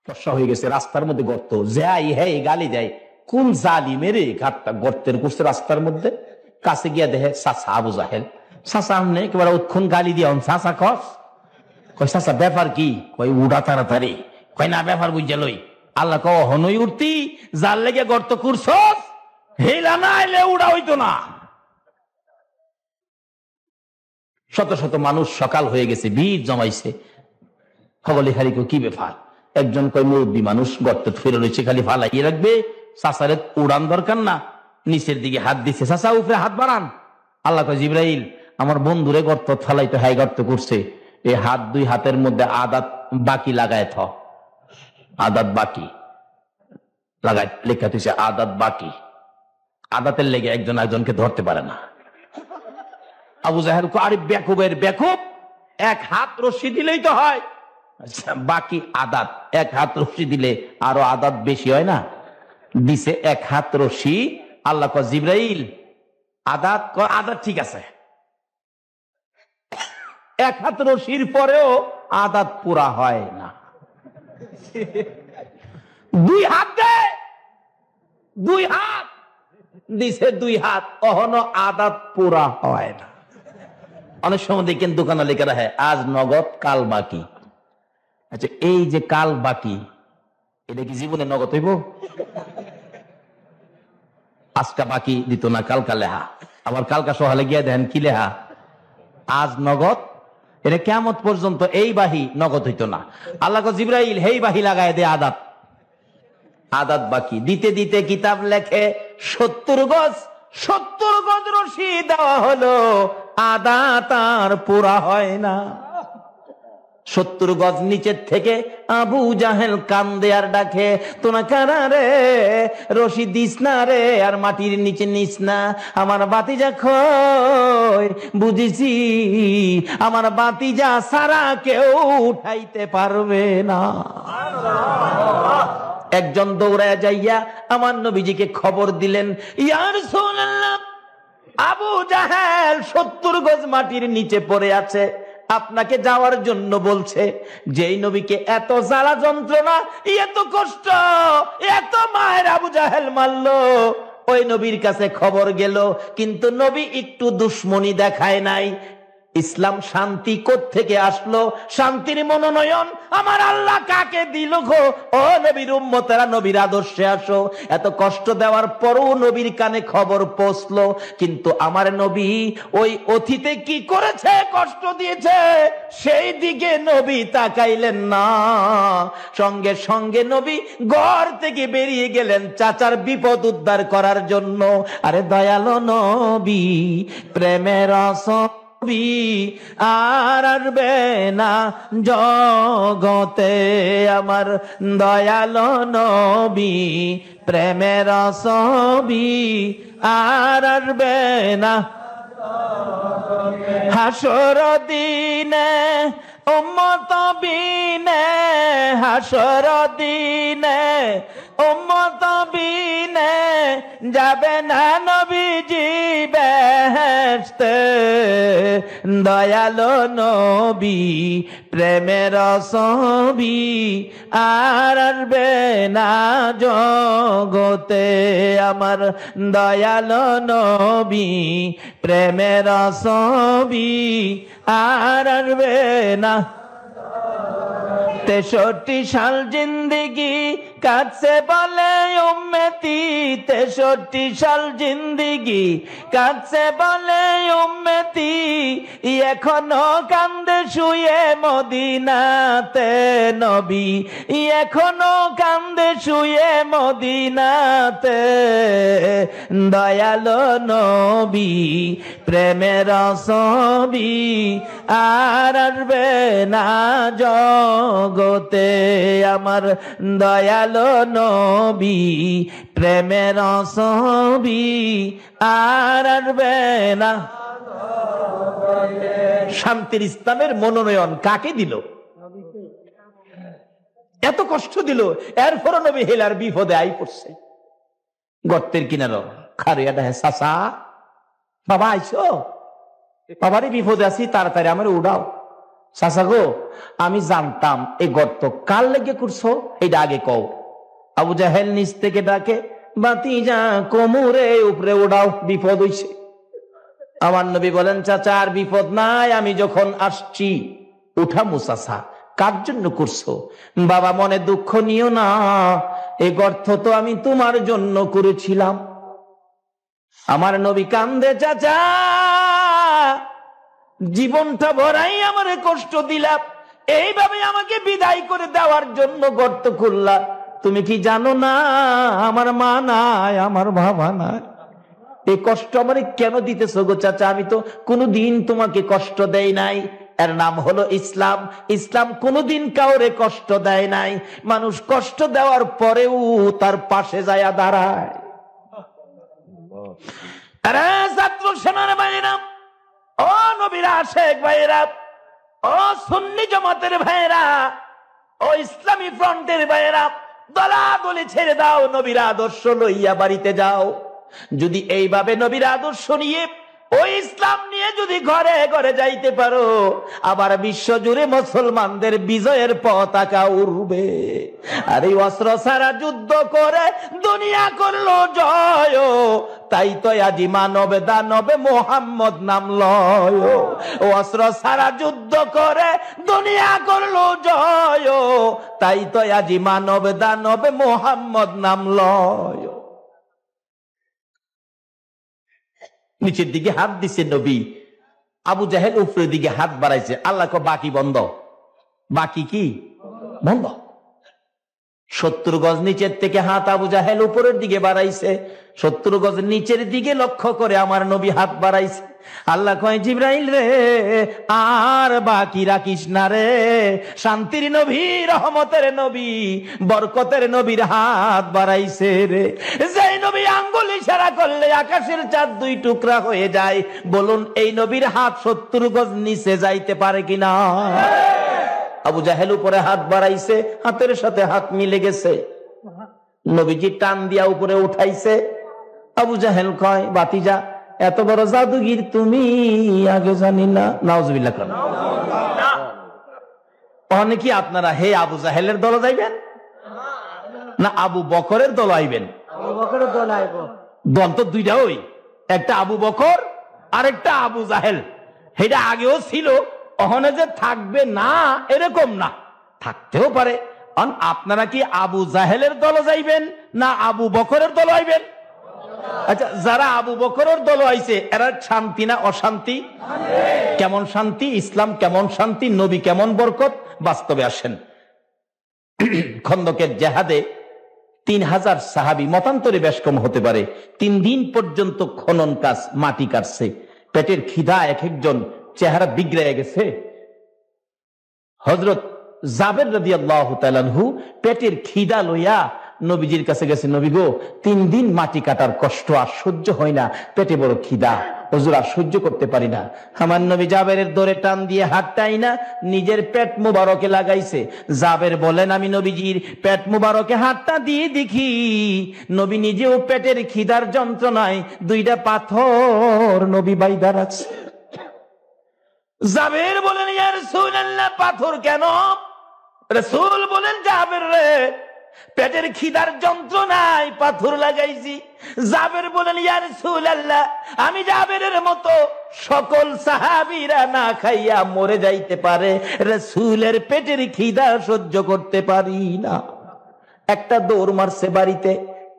ফর্সা হয়ে গেছে, রাস্তার মধ্যে গর্ত, যাই হ্যাঁ গালি দেয়, কোন জালিমের ঘাটটা গর্তের করছে রাস্তার মধ্যে। কাছে গিয়া দেখে চাচা আবু জাহেল, চাচা আমনে একেবারে উৎক্ষণ গালি দিয়া, চাচা কস, কই চাচা ব্যাপার কি? কই উড়া তাড়াতাড়ি, কই না ব্যাপার বুঝা লই। আল্লাহ কও, হনই উঠতি, যার লেগে গর্ত করছস, হেলা না এলে উড়া হইতো না। শত শত মানুষ সকাল হয়ে গেছে, ভিড় জমাইছে, হগলি খালি কি ব্যাপার? একজন কই মুরব্বী মানুষ গর্ত ফিরে রয়েছে, খালি ফালাইয়ে রাখবে, চাচারে উড়ান দরকার না। নিচের দিকে হাত দিচ্ছে, চাচা উপরে হাত বাড়ান। আল্লাহ কয়, জিব্রাইল আমার বন্ধুরে গর্ত ফালাইতে হাই গর্ত করছে, এই হাত দুই হাতের মধ্যে আদাত বাকি লাগায় থ, আদাত বাকি লাগায় লেখা তুইছে, আদাত বাকি। আদাতের লেগে একজন একজনকে ধরতে পারে না। আবু জাহেল কো, আরে বেকুবের বেকুব, এক হাত রশ্মি দিলেই তো হয়। আচ্ছা, বাকি আদাত, এক হাত রশ্মি দিলে আরো আদাত বেশি হয় না? দিছে এক হাত রশ্মি। আল্লাহ কয়, জিব্রাইল আদাত, আদাত ঠিক আছে, এক হাত রশির পরেও আদাত পুরা হয় না। দুই হাত দে, দুই হাত দিছে, দুই হাত, অহনো আদাত পুরা হয় না। অনেক সময় দেখেন দোকানে লেখা রাখে আজ নগদ কাল বাকি। আচ্ছা, এই যে কাল বাকি, এটা কি জীবনে নগদ হইব? আজকা বাকি দিত না, কালকা লেহা, আবার কালকা সহালে গিয়া দেখেন কি লেহা, আজ নগদ। এটা কিয়ামত পর্যন্ত এই বাহি নগদ হইতো না। আল্লাহ কয়, জিব্রাইল হেই বাহি লাগায় দে, আদাত, আদাত বাকি। দিতে দিতে কিতাব লেখে 70 গজ, 70 গজ রশি দেওয়া হলো, আদাত আর পুরা হয় না। 70 গজ নিচের থেকে আবু জাহেল কান্দে আর ডাকে, তোরা কারা রে, রশি দিস না রে, আর মাটির নিচে নিস না, আমার বাতিজা কই, বুঝেছি আমার বাতিজা সারা কেউ উঠাইতে পারবে না। একজন দৌড়ায় যাইয়া আমার নবীজিকে খবর দিলেন, ইয়া রাসূলুল্লাহ, আবু জাহেল 70 গজ মাটির নিচে পড়ে আছে, আপনাকে যাওয়ার জন্য বলছে। যেই নবীকে এত জ্বালা যন্ত্রণা, এত কষ্ট, এত মায়ের আবু জাহেল মারলো, ওই নবীর কাছে খবর গেল, কিন্তু নবী একটু দুশ্মনী দেখায় নাই। ইসলাম শান্তি কোত্থেকে আসলো, শান্তির মনোনয়ন আমার আল্লাহ কাকে দিল গো? ও নবীর উম্মতেরা, নবীর আদর্শে আসো। এত কষ্ট দেওয়ার পরও নবীর কানে খবর পৌঁছলো, কিন্তু আমার নবী ওই অতীতে কি করেছে, কষ্ট দিয়েছে, সেই দিকে নবী তাকাইলেন না। সঙ্গে সঙ্গে নবী ঘর থেকে বেরিয়ে গেলেন চাচার বিপদ উদ্ধার করার জন্য। আরে দয়ালো নবী, প্রেমের রসদ আর আসবে না জগতে, আমার দয়ালো নবী, প্রেমের ছবি আর আসবে না। হাসর দিনে উম্মত বিনে, হাসর দিনে উম্মত বিনে, যাবে না নবীজি বেহেশতে, দয়ালো নবী, প্রেমের ছবি আর আসবে না জগতে, আমার দয়ালো নবী, প্রেমের ছবি আর আসবে না। 63 সাল জিন্দিগি কাটছে বলে উম্মতি, 63 সাল জিন্দিগি কাটছে বলে উম্মতি, এখনো কান্দে শুয়ে মদিনাতে নবী, এখনো কান্দে শুয়ে মদিনাতে, দয়ালো নবী, প্রেমের ছবি আর আসবে না জগতে, আমার দয়ালো নবী, প্রেমের ছবি আর আসবে না। শান্তির ইসলামের মনোনয়ন কাকে দিল? এত কষ্ট দিল, এরপর নবী হেলার বিপদে আই পড়ছে। গর্তের কিনারো খারিয়াটা, হ্যাঁ চাচা, বাবা আইসো, বাবারই বিপদে আছি, তাড়াতাড়ি আমার উড়াও। চাচা গো, আমি জানতাম এই গর্ত কার লেগে করছো, এটা আগে কও। আবু জাহেল নিচ থেকে ডাকে, বাতিজা কোমরে উপরে উড়াও, বিপদ হইছে। আমার নবী বলেন, চাচা আর বিপদ নাই, আমি যখন আসছি উঠামু। চাচা, কার জন্য করছো? বাবা মনে দুঃখ নিও না, এই গর্ত তো আমি তোমার জন্য করেছিলাম। আমার নবী কান্দে, চাচা জীবনটা ভরাই আমারে কষ্ট দিলাম, এইভাবে আমাকে বিদায় করে দেওয়ার জন্য গর্ত খুললা। তুমি কি জানো না আমার মা নাই, আমার বাবা নাই, এই কষ্ট আমারে কেন দিতেছো গো চাচা? আমি তো কোনোদিন তোমাকে কষ্ট দেই নাই। এর নাম হলো ইসলাম। ইসলাম কোনোদিন কাউরে কষ্ট দেয় নাই। মানুষ কষ্ট দেওয়ার পরেও তার পাশে যায়া দাঁড়ায়। আরে ছাত্র সেনার ভাইরা, ও নবীর আশেক ভাইরা, ও সুন্নি জামাতের ভাইরা, ও ইসলামী ফ্রন্টের ভাইরা, দলাদলি ছেড়ে দাও, নবীর আদর্শ লইয়া বাড়িতে যাও। যদি এইভাবে নবীর আদর্শ নিয়ে, ওই ইসলাম নিয়ে যদি ঘরে ঘরে যাইতে পারো, আবার বিশ্ব জুড়ে মুসলমানদের বিজয়ের পতাকা উড়বে। আর এই অস্ত্র ছাড়া যুদ্ধ করে দুনিয়া করলো জয়, তাই তো আজি মানবে দানবে মোহাম্মদ নাম লয়। অস্ত্র ছাড়া যুদ্ধ করে দুনিয়া করলো জয়, তাই তো আজি মানবে দানবে মোহাম্মদ নাম লয়। নিচের দিকে হাত দিছে নবী, আবু জাহেল উপরের দিকে হাত বাড়াইছে। আল্লাহ কো বাকি বন্ধ, বাকি কি বন্ধ। 70 গজ নিচের থেকে হাত আবু জাহেল উপরের দিকে বাড়াইছে, 70 গজ নিচের দিকে লক্ষ্য করে আমার নবী হাত বাড়াইছে। আল্লাহ কয়, জিবরাইল রে আর বাকি রাখিস না রে, শান্তির নবী, রহমতের নবী, বরকতের নবীর হাত বাড়াইছে রে। যেই নবী আঙ্গুল ইশারা করলে আকাশের চাঁদ 2 টুকরা হয়ে যায়, বলুন এই নবীর হাত 70 গজ নিচে যাইতে পারে কিনা? আবু জাহেল উপরে হাত বাড়াইছে, হাতের সাথে হাত মিলে গেছে, নবীজি টান দিয়া উপরে উঠাইছে। আবু জাহেল কয়, বাতিজা এত বড় জাদুগির তুমি, আগে জানি না। নাউজুবিল্লাহ। অনেকে আপনারা হে আবু জাহেলের দল যাইবেন না আবু বকরের দল আইবেন? দল তো দুইটা, ওই একটা আবু বকর আর একটা আবু জাহেল। এটা আগেও ছিল, ওখানে যে থাকবে না এরকম না, থাকতেও পারে। আপনারা কি আবু জাহেলের দল যাইবেন না আবু বকরের দল আইবেন? আচ্ছা, যারা আবু বকরের দল আইছে এরা শান্তি না অশান্তি? কেমন শান্তি? ইসলাম কেমন শান্তি? নবী কেমন বরকত? বাস্তবে আসেন। খন্দকের জেহাদে 3000 সাহাবী, মতান্তরে বেশ কম হতে পারে, 3 দিন পর্যন্ত খনন কাজ, মাটি কাটছে। পেটের খিদা এক একজন চেহারা বিগড়ে গেছে। হযরত জাবের রাদিয়াল্লাহু তাআলা আনহু পেটের খিদা লইয়া নবীজির কাছে গেছে, নবী গো 3 দিন মাটি কাটার কষ্ট আর সহ্য হয় না, পেটে বড় খিদা, হুজুর আর সহ্য করতে পারি না। আমার নবী জাবেরের দরে টান দিয়ে হাতটাই না নিজের পেট মুবারকে লাগাইছে। জাবের বলেন, আমি নবীজির পেট মুবারকে হাতটা দিয়ে দেখি নবী নিজেও পেটের খিদার যন্ত্রণায় 2টা পাথর নবী বাইদা রাখছে। জাবের বলেন, ইয়া রাসূলুল্লাহ, পাথর কেন? রাসূল বলেন, জাবের রে পেটের খিদার যন্ত্রণায় পাথর লাগাইছি। জাবের বলেন, ইয়া রাসূলুল্লাহ, আমি জাবেরের মতো সকল সাহাবীরা না খাইয়া মরে যাইতে পারে, রাসূলের পেটের খিদা সহ্য করতে পারি না। একটা দৌড় মারছে বাড়িতে।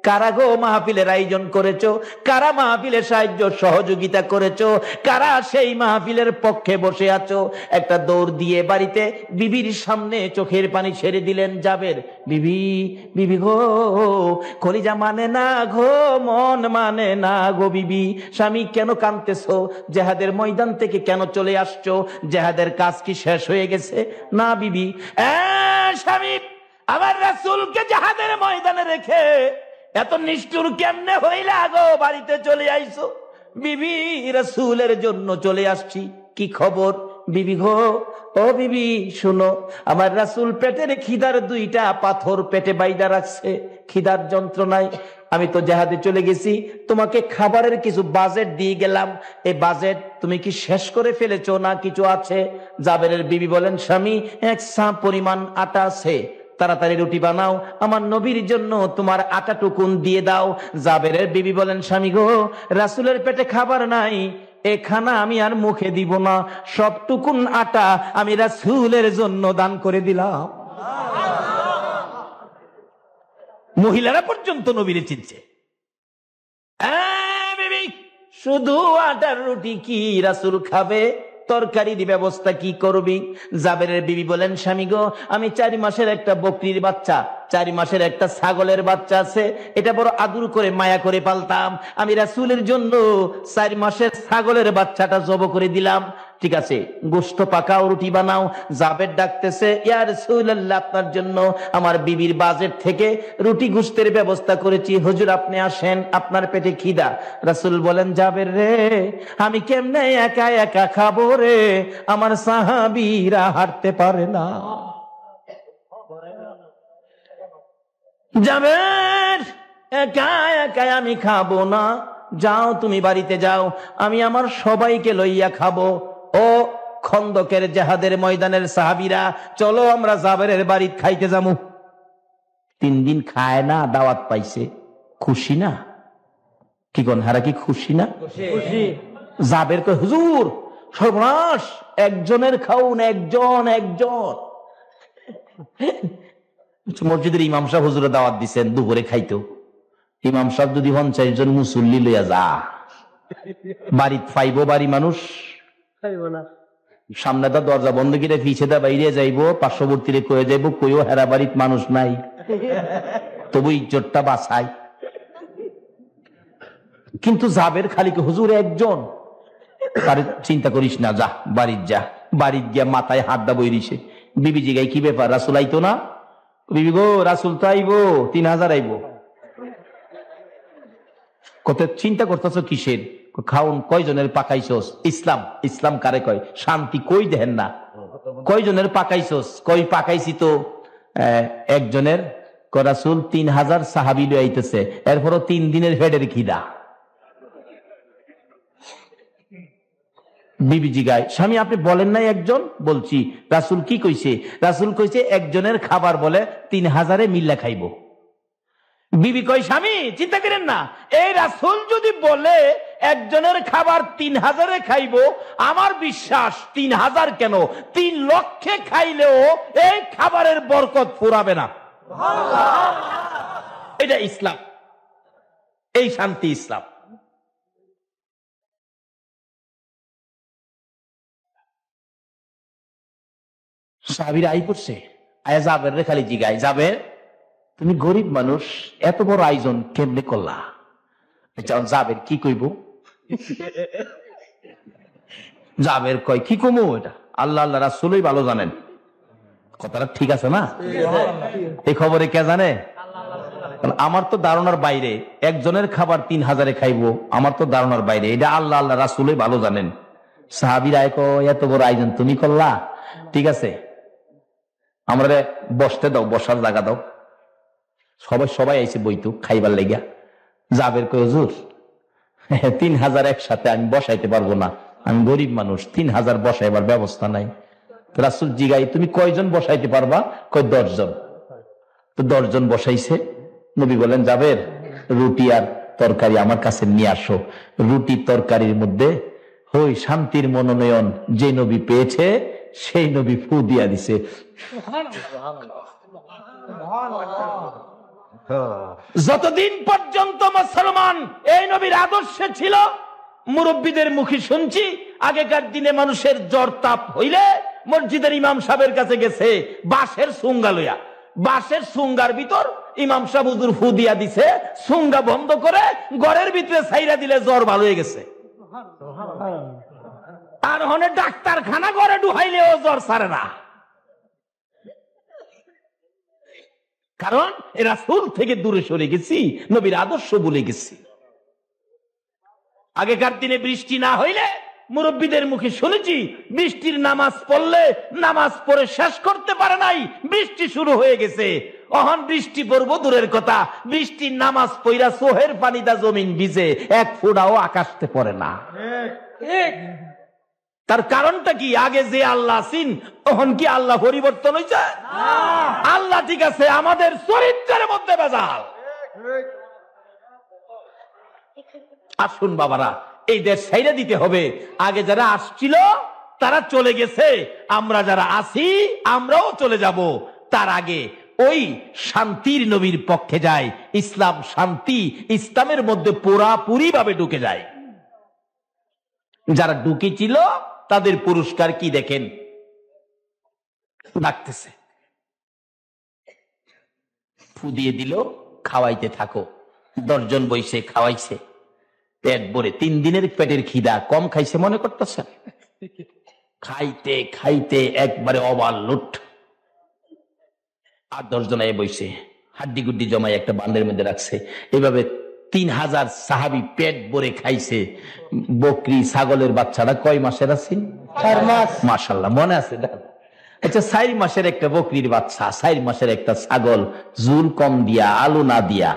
কারা গো মাহফিলের আয়োজন করেছো? কারা মাহফিলের সাহায্য সহযোগিতা করেছো? কারা সেই মাহফিলের পক্ষে বসে আছো? একটা দৌড় দিয়ে বাড়িতে বিবির সামনে চোখের পানি ছেড়ে দিলেন জাবের। বিবি, বিবি গো, কলিজা মানে না গো, মন মানে না গো বিবি, স্বামী কেন কাঁদতেছো? জেহাদের ময়দান থেকে কেন চলে আসছো? জেহাদের কাজ কি শেষ হয়ে গেছে? না বিবি। স্বামী, আমার রাসূলকে জেহাদের ময়দানে রেখে এত নিষ্ঠুর কেমনে হইলা গো, বাড়িতে চলে আইছো? বিবি, রাসূলের জন্য চলে আসছি। কি খবর? বিবি গো, ও বিবি শুনো, আমার রাসূল পেটের খিদার 2টা পাথর পেটে বাইদা রাখছে, খিদার যন্ত্রণায়। আমি তো জেহাদে চলে গেছি, তোমাকে খাবারের কিছু বাজেট দিয়ে গেলাম, এই বাজেট তুমি কি শেষ করে ফেলেছো না কিছু আছে? জাবেরের বিবি বলেন, স্বামী 1 সা পরিমাণ আটা আছে, তাড়াতাড়ি রুটি বানাও, আমার নবীর জন্য তোমার আটা টুকুন দিয়ে দাও। জাবেরের বিবি বলেন, স্বামী গো, রাসূলের পেটে খাবার নাই, এ খানা আমি আর মুখে দিব না, সবটুকুন আটা আমি রাসূলের জন্য দান করে দিলাম। মহিলারা পর্যন্ত নবীরে চিনছে। বিবি, শুধু আটার রুটি কি রাসূল খাবে? তরকারির ব্যবস্থা কি করবি? জাবেরের বিবি বলেন, স্বামী গো, আমি 4 মাসের একটা বকরির বাচ্চা, 4 মাসের একটা ছাগলের বাচ্চা আছে, এটা বড় আদর করে মায়া করে পালতাম, আমি রাসূলের জন্য 4 মাসের ছাগলের বাচ্চাটা জব করে দিলাম। ঠিক আছে, গোশত পাকাও, রুটি বানাও। জাবের ডাকতেছে, ইয়া রাসূলুল্লাহ, আপনার জন্য আমার বিবির বাজেট থেকে রুটি গোশতের ব্যবস্থা করেছি, হুজুর আপনি আসেন, আপনার পেটে খিদা। রাসূল বলেন, জাবের রে, আমি কেমনে একা একা খাবো রে, আমার সাহাবীরা হাঁটতে পারে না। জাবের, একা একা আমি খাবো না, যাও তুমি বাড়িতে যাও, আমি আমার সবাইকে লইয়া খাবো। ও খন্দকের জেহাদের ময়দানের সাহাবীরা, চলো আমরা জাবেরের বাড়িতে খাইতে যাবো। 3 দিন খায় না, দাওয়াত পাইছে, খুশি না? কি কোন হারা, কি খুশি না? খুশি। জাবের কয়, হুজুর সর্বনাশ, একজনের খাউন, একজন। মসজিদের ইমাম সাহেব হুজুরে দাওয়াত দিচ্ছেন দুপুরে খাইতো। ইমাম সাহেব যদি 50 জন মুসল্লি লইয়া যা, বাড়িতে পাইব? বাড়ি মানুষ সামনে দা দরজা বন্ধ করে পিছে দা বাইরে যাইবো, পার্শ্ববর্তী কয়ে যাইবো কইও হেরা বাড়ির মানুষ নাই, তবু ইজ্জতটা বাঁচাই। কিন্তু যাবের খালি হুজুর একজন, তার চিন্তা করিস না, যা বাড়ির যা। বাড়ির গিয়া মাথায় হাত দা বইরিছে। বিবি জিগাই কি ব্যাপার, রাসুল আইতো না? বিবি গো রাসুল তো আইবো, 3000 আইবো। কত চিন্তা করতেছ কিসের? খাউন কয়জনের পাকাইছস? ইসলাম, ইসলাম কারে কয়? শান্তি কই দেন না? কয়জনের পাকাইছস? কই পাকাইছি তো একজনের। রাসূল 3000 সাহাবী লই আইতেছে, এরপরও 3 দিনের ফেডের খিদা। বিবি জিগায়, স্বামী আপনি বলেন নাই একজন? বলছি। রাসূল কি কইছে? রাসূল কইছে একজনের খাবার বলে 3000-এ মিল্লা খাইব। বিবি কই, স্বামী চিন্তা করেন না, এই রাসূল যদি বলে একজনের খাবার 3000-এ খাইব, আমার বিশ্বাস 3000 কেন 3 লক্ষে খাইলেও এই খাবারের বরকত ফুরাবে না। এটা ইসলাম, এই শান্তি ইসলাম। সাহাবীরা আই পড়ছে, আয়া যাবের রে খালি জিগায়, যাবে তুমি গরিব মানুষ, এত বড় আয়োজন কেমনে করলা? যাবের কি কইব? যাবের কয় কি কমু, এটা আল্লাহ আল্লাহ রাসূলই ভালো জানেন। কথাটা ঠিক আছে না? এই খবরে কে জানে? আমার তো ধারণার বাইরে, একজনের খাবার 3000-এ খাইবো, আমার তো ধারণার বাইরে। এটা আল্লাহ আল্লাহ রাসূলই ভালো জানেন। সাহাবীরা কয় এত বড় আয়োজন তুমি করলা, ঠিক আছে আমরা বসতে দাও, বসার জায়গা দাও। সবাই আইছে বইতো খাইবার লেগা। যাবের কয় হুজুর 3000 একসাথে আমি বসাইতে পারবো না, আমি গরিব মানুষ, 3000 বসাইবার ব্যবস্থা নাই। রাসূল জিগাই, তুমি কয়জন বসাইতে পারবা? কয় 10 জন। তো 10 জন বসাইছে। নবী বলেন, যাবের রুটি আর তরকারি আমার কাছে নিয়ে আসো। রুটি তরকারির মধ্যে ওই শান্তির মনোনয়ন যে নবী পেয়েছে সেই নবী ফু দিয়া দিছে। যতদিন পর্যন্ত মুসলমান এই নবীর আদর্শে ছিল, মুরব্বীদের মুখে শুনছি, আগেকার দিনে মানুষের জ্বর তাপ হইলে মসজিদের ইমাম সাহেবের কাছে গেছে বাঁশের সুঙ্গা লইয়া। বাঁশের সুঙ্গার ভিতর ইমাম সাহেব হুজুর ফু দিয়া দিছে, সুঙ্গা বন্ধ করে ঘরের ভিতরে ছাইরা দিলে জ্বর ভালো হয়ে গেছে। আর হনে ডাক্তারখানা ঘরে ঢুকাইলেও জ্বর ছাড়ে না, কারণ এরা রাসূল থেকে দূরে সরে গেছি, নবীর আদর্শ ভুলে গেছি। আগেকার দিনে বৃষ্টি না হইলে মুরব্বীদের মুখে শুনেছি, বৃষ্টির নামাজ পড়লে নামাজ পড়ে শেষ করতে পারে নাই, বৃষ্টি শুরু হয়ে গেছে। অহন বৃষ্টি পড়বো দূরের কথা, বৃষ্টির নামাজ পইরা সোহের পানিটা জমিন ভিজে, এক ফোঁটাও আকাশতে পড়ে না। তার কারণটা কি? আগে যে আল্লাহ আছেন, তখন কি আল্লাহ পরিবর্তন হয়েছে? আল্লাহ ঠিক আছে, আমাদের চরিত্রের মধ্যে ভেজাল। আসুন বাবারা, এই দেশ ছাইড়া দিতে হবে। আগে যারা আসছিল তারা চলে গেছে, আমরা যারা আছি আমরাও চলে যাব। তার আগে ওই শান্তির নবীর পক্ষে যায়। ইসলাম শান্তি, ইসলামের মধ্যে পুরাপুরি ভাবে ঢুকে যায়। যারা ঢুকেছিল তাদের পুরস্কার কি দেখেন, ডাকতেছে, ফু দিয়ে দিল, খাওয়াইতে থাকো। 10 জন বইসে খাওয়াইছে, পেট ভরে। 3 দিনের পেটের খিদা, কম খাইছে মনে করতেছে? খাইতে খাইতে একবারে ওভারলোড। আর 10 জন বইসে হাড্ডি গুড্ডি জমাই একটা বান্ডের মধ্যে রাখছে। এভাবে 3000 সাহাবী পেট ভরে খাইছে। বকরি ছাগলের বাচ্চাটা কয় মাসের আছে? 4 মাস। মাশাআল্লাহ, মনে আছে? আচ্ছা, 4 মাসের একটা বকরির বাচ্চা, 4 মাসের একটা ছাগল, জুল কম দিয়া, আলু না দিয়া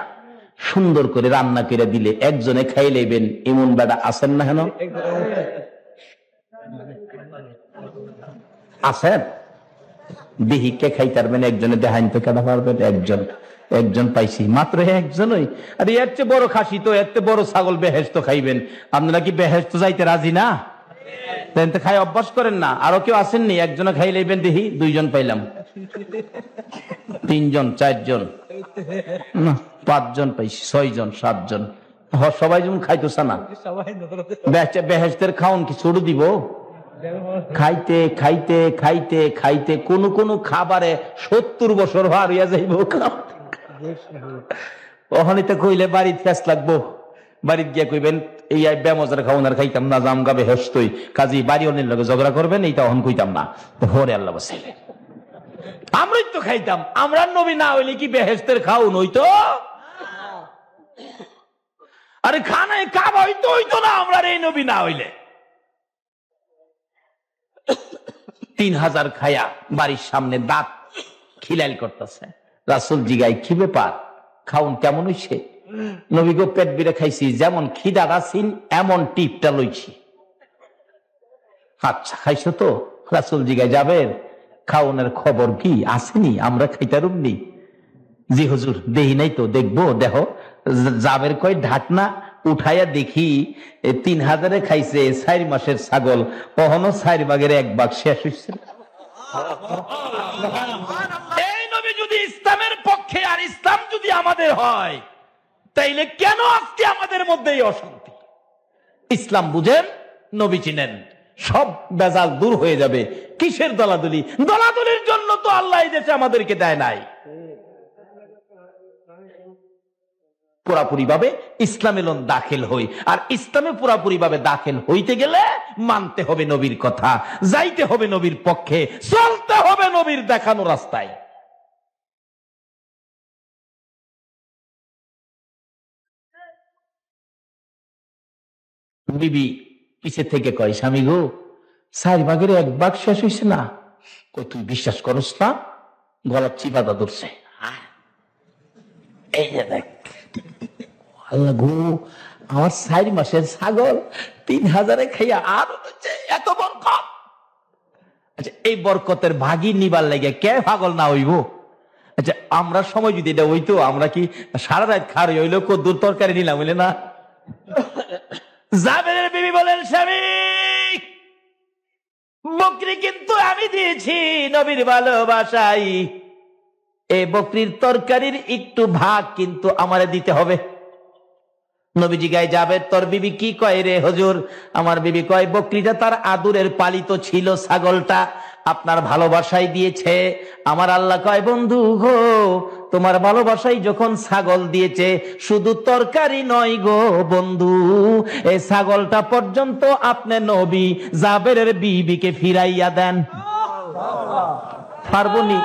সুন্দর করে রান্না করে দিলে একজনে খাই লইবেন, এমন বেটা আছেন না? হেন আছেন? দেহি কে খাইতে পারবেন? একজনে দেখাইন তো কেনা পারবেন? একজন পাইছি, মাত্র একজনই। আর এর চেয়ে বড় খাসি তো, এর চেয়ে বড় ছাগল বেহেশত খাইবেন। আপনারা কি বেহেশত যাইতে রাজি না? খাই অভ্যাস করেন না? আরো কেউ আসেননি? একজনে খাই লইবেন, দেখি 2 জন পাইলাম, 3 জন, 4 জন, 5 জন পাইছি, 6 জন, 7 জন। সবাই যেমন খাইতো না, বেহেশতের খাওন কি ছোট দিব? খাইতে খাইতে খাইতে খাইতে কোন কোন খাবারে 70 বছর ভার হইয়া যাইব। ওখানে তো কইলে বাড়িতে ফেস লাগবো, বাড়িতে গিয়া কইবেন এই বেমজার খাওয়ার খাইতাম না, জাম গাবে হেসতই কাজী বাড়ি অন্যের লগে ঝগড়া করবেন, এইটা অহন কইতাম না। হরে আল্লাহ বসাইলে আমরাই তো খাইতাম, আমরা নবী না হইলে কি বেহেশতের খাওন হইতো? আরে খানায় কাবা হইতো না আমরা এই নবী না হইলে। 3000 খায়া বাড়ির সামনে দাঁত খিলাইল করতেছে। রাসূল জিগাই কি ব্যাপার, খাউন কেমন হইছে? নবী গো পেট বিরে খাইছি, যেমন খিদা রাসিন এমন টিপটা লইছি। আচ্ছা খাইছো তো? রাসূল জিগাই যাবের খাওনের খবর কি আসেনি, আমরা খাইতারুমনি? জি হুজুর দেহি নাই তো, দেখবো। দেখো যাবের কয় ঢাকনা উঠাইয়া দেখি 3000 খাইছে 4 মাসের ছাগল, কখনো 4 ভাগের 1 ভাগ শেষ হইছে। এই নবী যদি ইসলামের পক্ষে আর ইসলাম যদি আমাদের হয়, তাইলে কেন আজকে আমাদের মধ্যে এই অশান্তি? ইসলাম বুঝেন, নবী চিনেন, সব বেজাল দূর হয়ে যাবে। কিসের দলাদলি? দলাদলির জন্য তো আল্লাহ এই দেশে আমাদেরকে দেয় নাই। পুরাপুরি ভাবে ইসলামে দাখিল হই, আর ইসলামে পুরাপুরি ভাবে দাখিল হইতে গেলে মানতে হবে নবীর কথা, যাইতে হবে নবীর পক্ষে, চলতে হবে নবীর দেখানো রাস্তায়। বিবি পিছে থেকে কয়, স্বামী গো 4 ভাগের 1 ভাগ শেষ হইছে না। কই তুই বিশ্বাস করস না? গলা চিপাদা ধরছে। এই যে দেখ, আল্লাহ গো আমার 4 মাসের ছাগল 3000 খাইয়া আর এত বরকত। আচ্ছা এই বরকতের ভাগই নিবার লাগে কে পাগল না হইব? আচ্ছা আমরা সময় যদি এটা হইতো, আমরা কি সারা রাত খার হইলো কদ্দুর তরকারি নিলাম হইলে না? জাবেরের বিবি বলেন, স্বামী বকরি কিন্তু আমি দিয়েছি নবীর ভালোবাসাই, এই বকরির তরকারির একটু ভাগ কিন্তু আমারে দিতে হবে। নবীজি গায়ে যাবে, তোর বিবি কি কয় রে হুজুর? আমার বিবি কয় বকরিটা তার আদুরের পালিত ছিল, ছাগলটা আপনার ভালোবাসাই দিয়েছে। আমার আল্লাহ কয় বন্ধু গো, তোমার ভালোবাসাই যখন ছাগল দিয়েছে, শুধু তরকারি নয় গো বন্ধু, এই ছাগলটা পর্যন্ত আপনি নবী জাবেরের বিবিকে ফিরাইয়া দেন। পারবনি?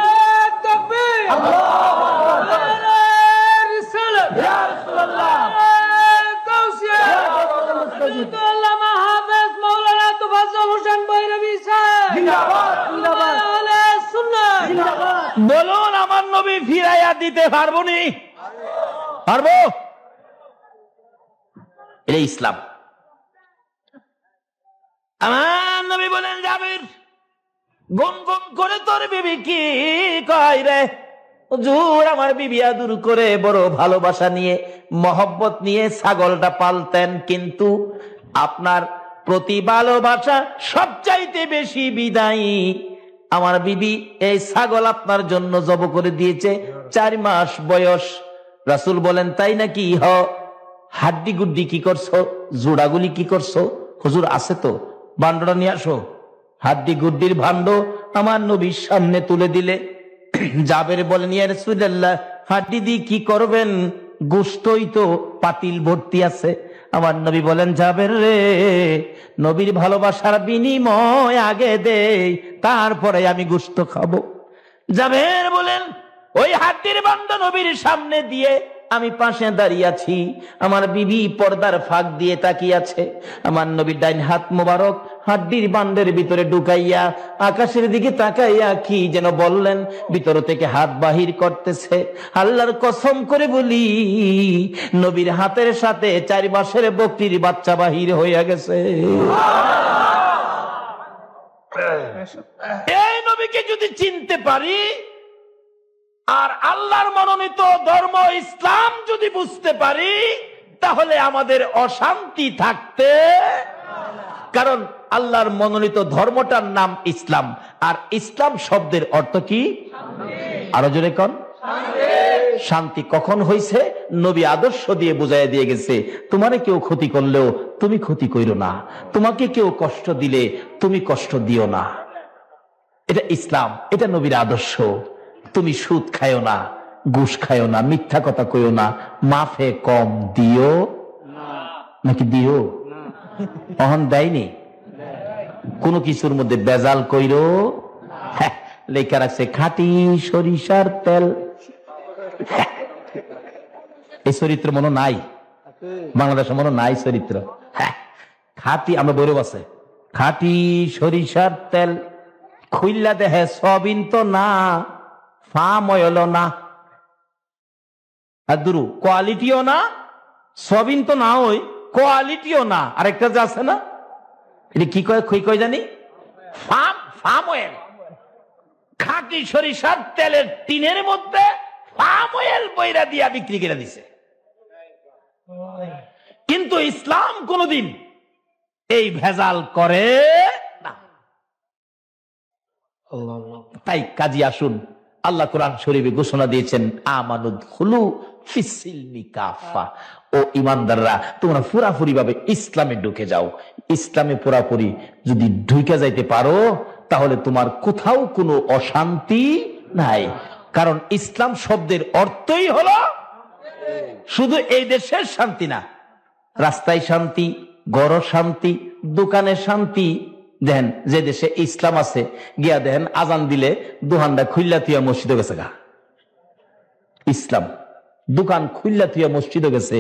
বলুন আমার নবী ফিরাইয়া দিতে পারবো নি? পারবো? এটা ইসলাম। আমার নবী বলেন, জাবির গুনগুন করে তোর বিবি কি কয় রে? হুজুর আমার বিবি আদর করে বড় ভালোবাসা নিয়ে মহব্বত নিয়ে ছাগলটা পালতেন, কিন্তু আপনার প্রতি ভালোবাসা সবচাইতে বেশি বিদায়ী আমার বিবি এই ছাগল আপনার জন্য জব করে দিয়েছে, 4 মাস বয়স। রাসূল বলেন, তাই নাকি? হ। হাড্ডি গুড্ডি কি করছো? জোড়াগুলি কি করছো? হুজুর আছে তো, ভান্ডটা নিয়ে আসো। হাড্ডি গুড্ডির ভান্ড আমার নবীর সামনে তুলে দিলে জাবের বলেন, ইয়া রাসূলুল্লাহ হাড্ডি দিয়ে কি করবেন? গোশতই তো পাতিল ভর্তি আছে। আমার নবী বলেন, জাবের রে, নবীর ভালোবাসার বিনিময় আগে দেই, তারপরে আমি গোশত খাবো। জাবের বলেন, ওই হাড্ডির বান্ডা নবীর সামনে দিয়ে আমি পাশে দাঁড়িয়ে আছি, আমার বিবি পর্দার ফাঁক দিয়ে তাকিয়ে আছে। আমার নবীর ডাইন হাত মোবারক হাড্ডির বান্ডের ভিতরে ঢুকাইয়া আকাশের দিকে তাকাইয়া কি যেন বললেন, ভিতর থেকে হাত বাহির করতেছে। আল্লাহর কসম করে বলি, নবীর হাতের সাথে 4 মাসের বকরির বাচ্চা বাহির হইয়া গেছে। এই নবীকে যদি চিনতে পারি আর আল্লাহর মনোনীত ধর্ম ইসলাম যদি বুঝতে পারি, তাহলে আমাদের অশান্তি থাকতে, কারণ আল্লাহর মনোনীত ধর্মটার নাম ইসলাম, আর ইসলাম শব্দের অর্থ কি? আরো জোরে কোন? শান্তি কখন হইছে? নবী আদর্শ দিয়ে বুঝাই দিয়ে গেছে, তোমারে কেউ ক্ষতি করলেও তুমি ক্ষতি কইরো না, তোমাকে কেউ কষ্ট দিলে তুমি কষ্ট দিও না। এটা ইসলাম, এটা নবীর আদর্শ। তুমি সুদ খায়ও না, ঘুষ খায়ও না, মিথ্যা কথা কইও না, মাফে কম দিও নাকি দিও? অহন দেয়নি, কোন কিছুর মধ্যে বেজাল কইরো। লেখা রাখছে খাঁটি সরিষার তেল। এই চরিত্র মনে নাই বাংলাদেশে, মনে নাই চরিত্র। খাঁটি, আমরা বৈরব আছে, খাঁটি সরিষার তেল খুইল্লা দেহে সবিন তো না, ফার্ম অয়েল না, আর দুরু কোয়ালিটিও না, সবিন তো না, ওই কোয়ালিটিও না। আরেকটা যে আছে না, এটা কি কয়, খুই কয় জানি, ফার্ম অয়েল। খাঁটি সরিষার তেলের টিনের মধ্যে ফার্ম অয়েল বইরা দিয়া বিক্রি করে দিছে। কিন্তু ইসলাম কোনদিন এই ভেজাল করে না। তাই কাজী আসুন, আল্লাহ কোরআন শরীফে ঘোষণা দিয়েছেন, আমানুদখুলু ফিসসিলমি কাফা, ও ঈমানদাররা তোমরা পুরাপুরি ভাবে ইসলামে ঢুকে যাও। ইসলামে পুরাপুরি যদি ঢুকে যাইতে পারো, তাহলে তোমার কোথাও কোনো অশান্তি নাই। কারণ ইসলাম শব্দের অর্থই হলো শুধু এই দেশের শান্তি না, রাস্তায় শান্তি, ঘরে শান্তি, দোকানে শান্তি। দেখেন যে দেশে ইসলাম আছে, গিয়া দেখেন আজান দিলে দোকানটা খুইল্লা থিয়া মসজিদে গেছে গা। ইসলাম, দোকান খুইল্লা থিয়া মসজিদে গেছে।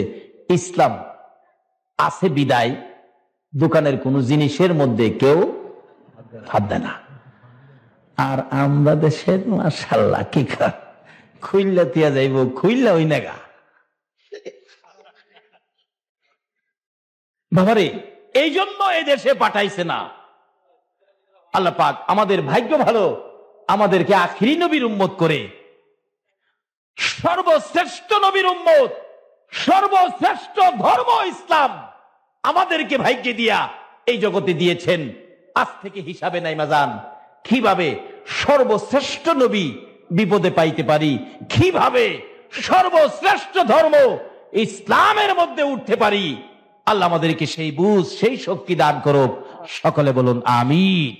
ইসলাম আছে বিদায় দোকানের কোন জিনিসের মধ্যে কেউ হাত দেয় না। আর আমরা দেশের মাশাআল্লাহ কি খুইল্লা থিয়া যাইব, খুইল্লা হই না গা। বাবারে, এই জন্য এই দেশে পাঠাইছে না আল্লাহ পাক। আমাদের ভাগ্য ভালো, আমাদেরকে আখিরি নবীর উম্মত করে, সর্বশ্রেষ্ঠ নবীর উম্মত, সর্বশ্রেষ্ঠ ধর্ম ইসলাম আমাদেরকে ভাগ্যে দিয়া এই জগতে দিয়েছেন। আজ থেকে হিসাবে নাই মাজান, কিভাবে সর্বশ্রেষ্ঠ নবী বিপদে পাইতে পারি, কিভাবে সর্বশ্রেষ্ঠ ধর্ম ইসলামের মধ্যে উঠতে পারি। আল্লাহ আমাদেরকে সেই বুঝ, সেই শক্তি দান করুক। সকলে বলুন আমিন।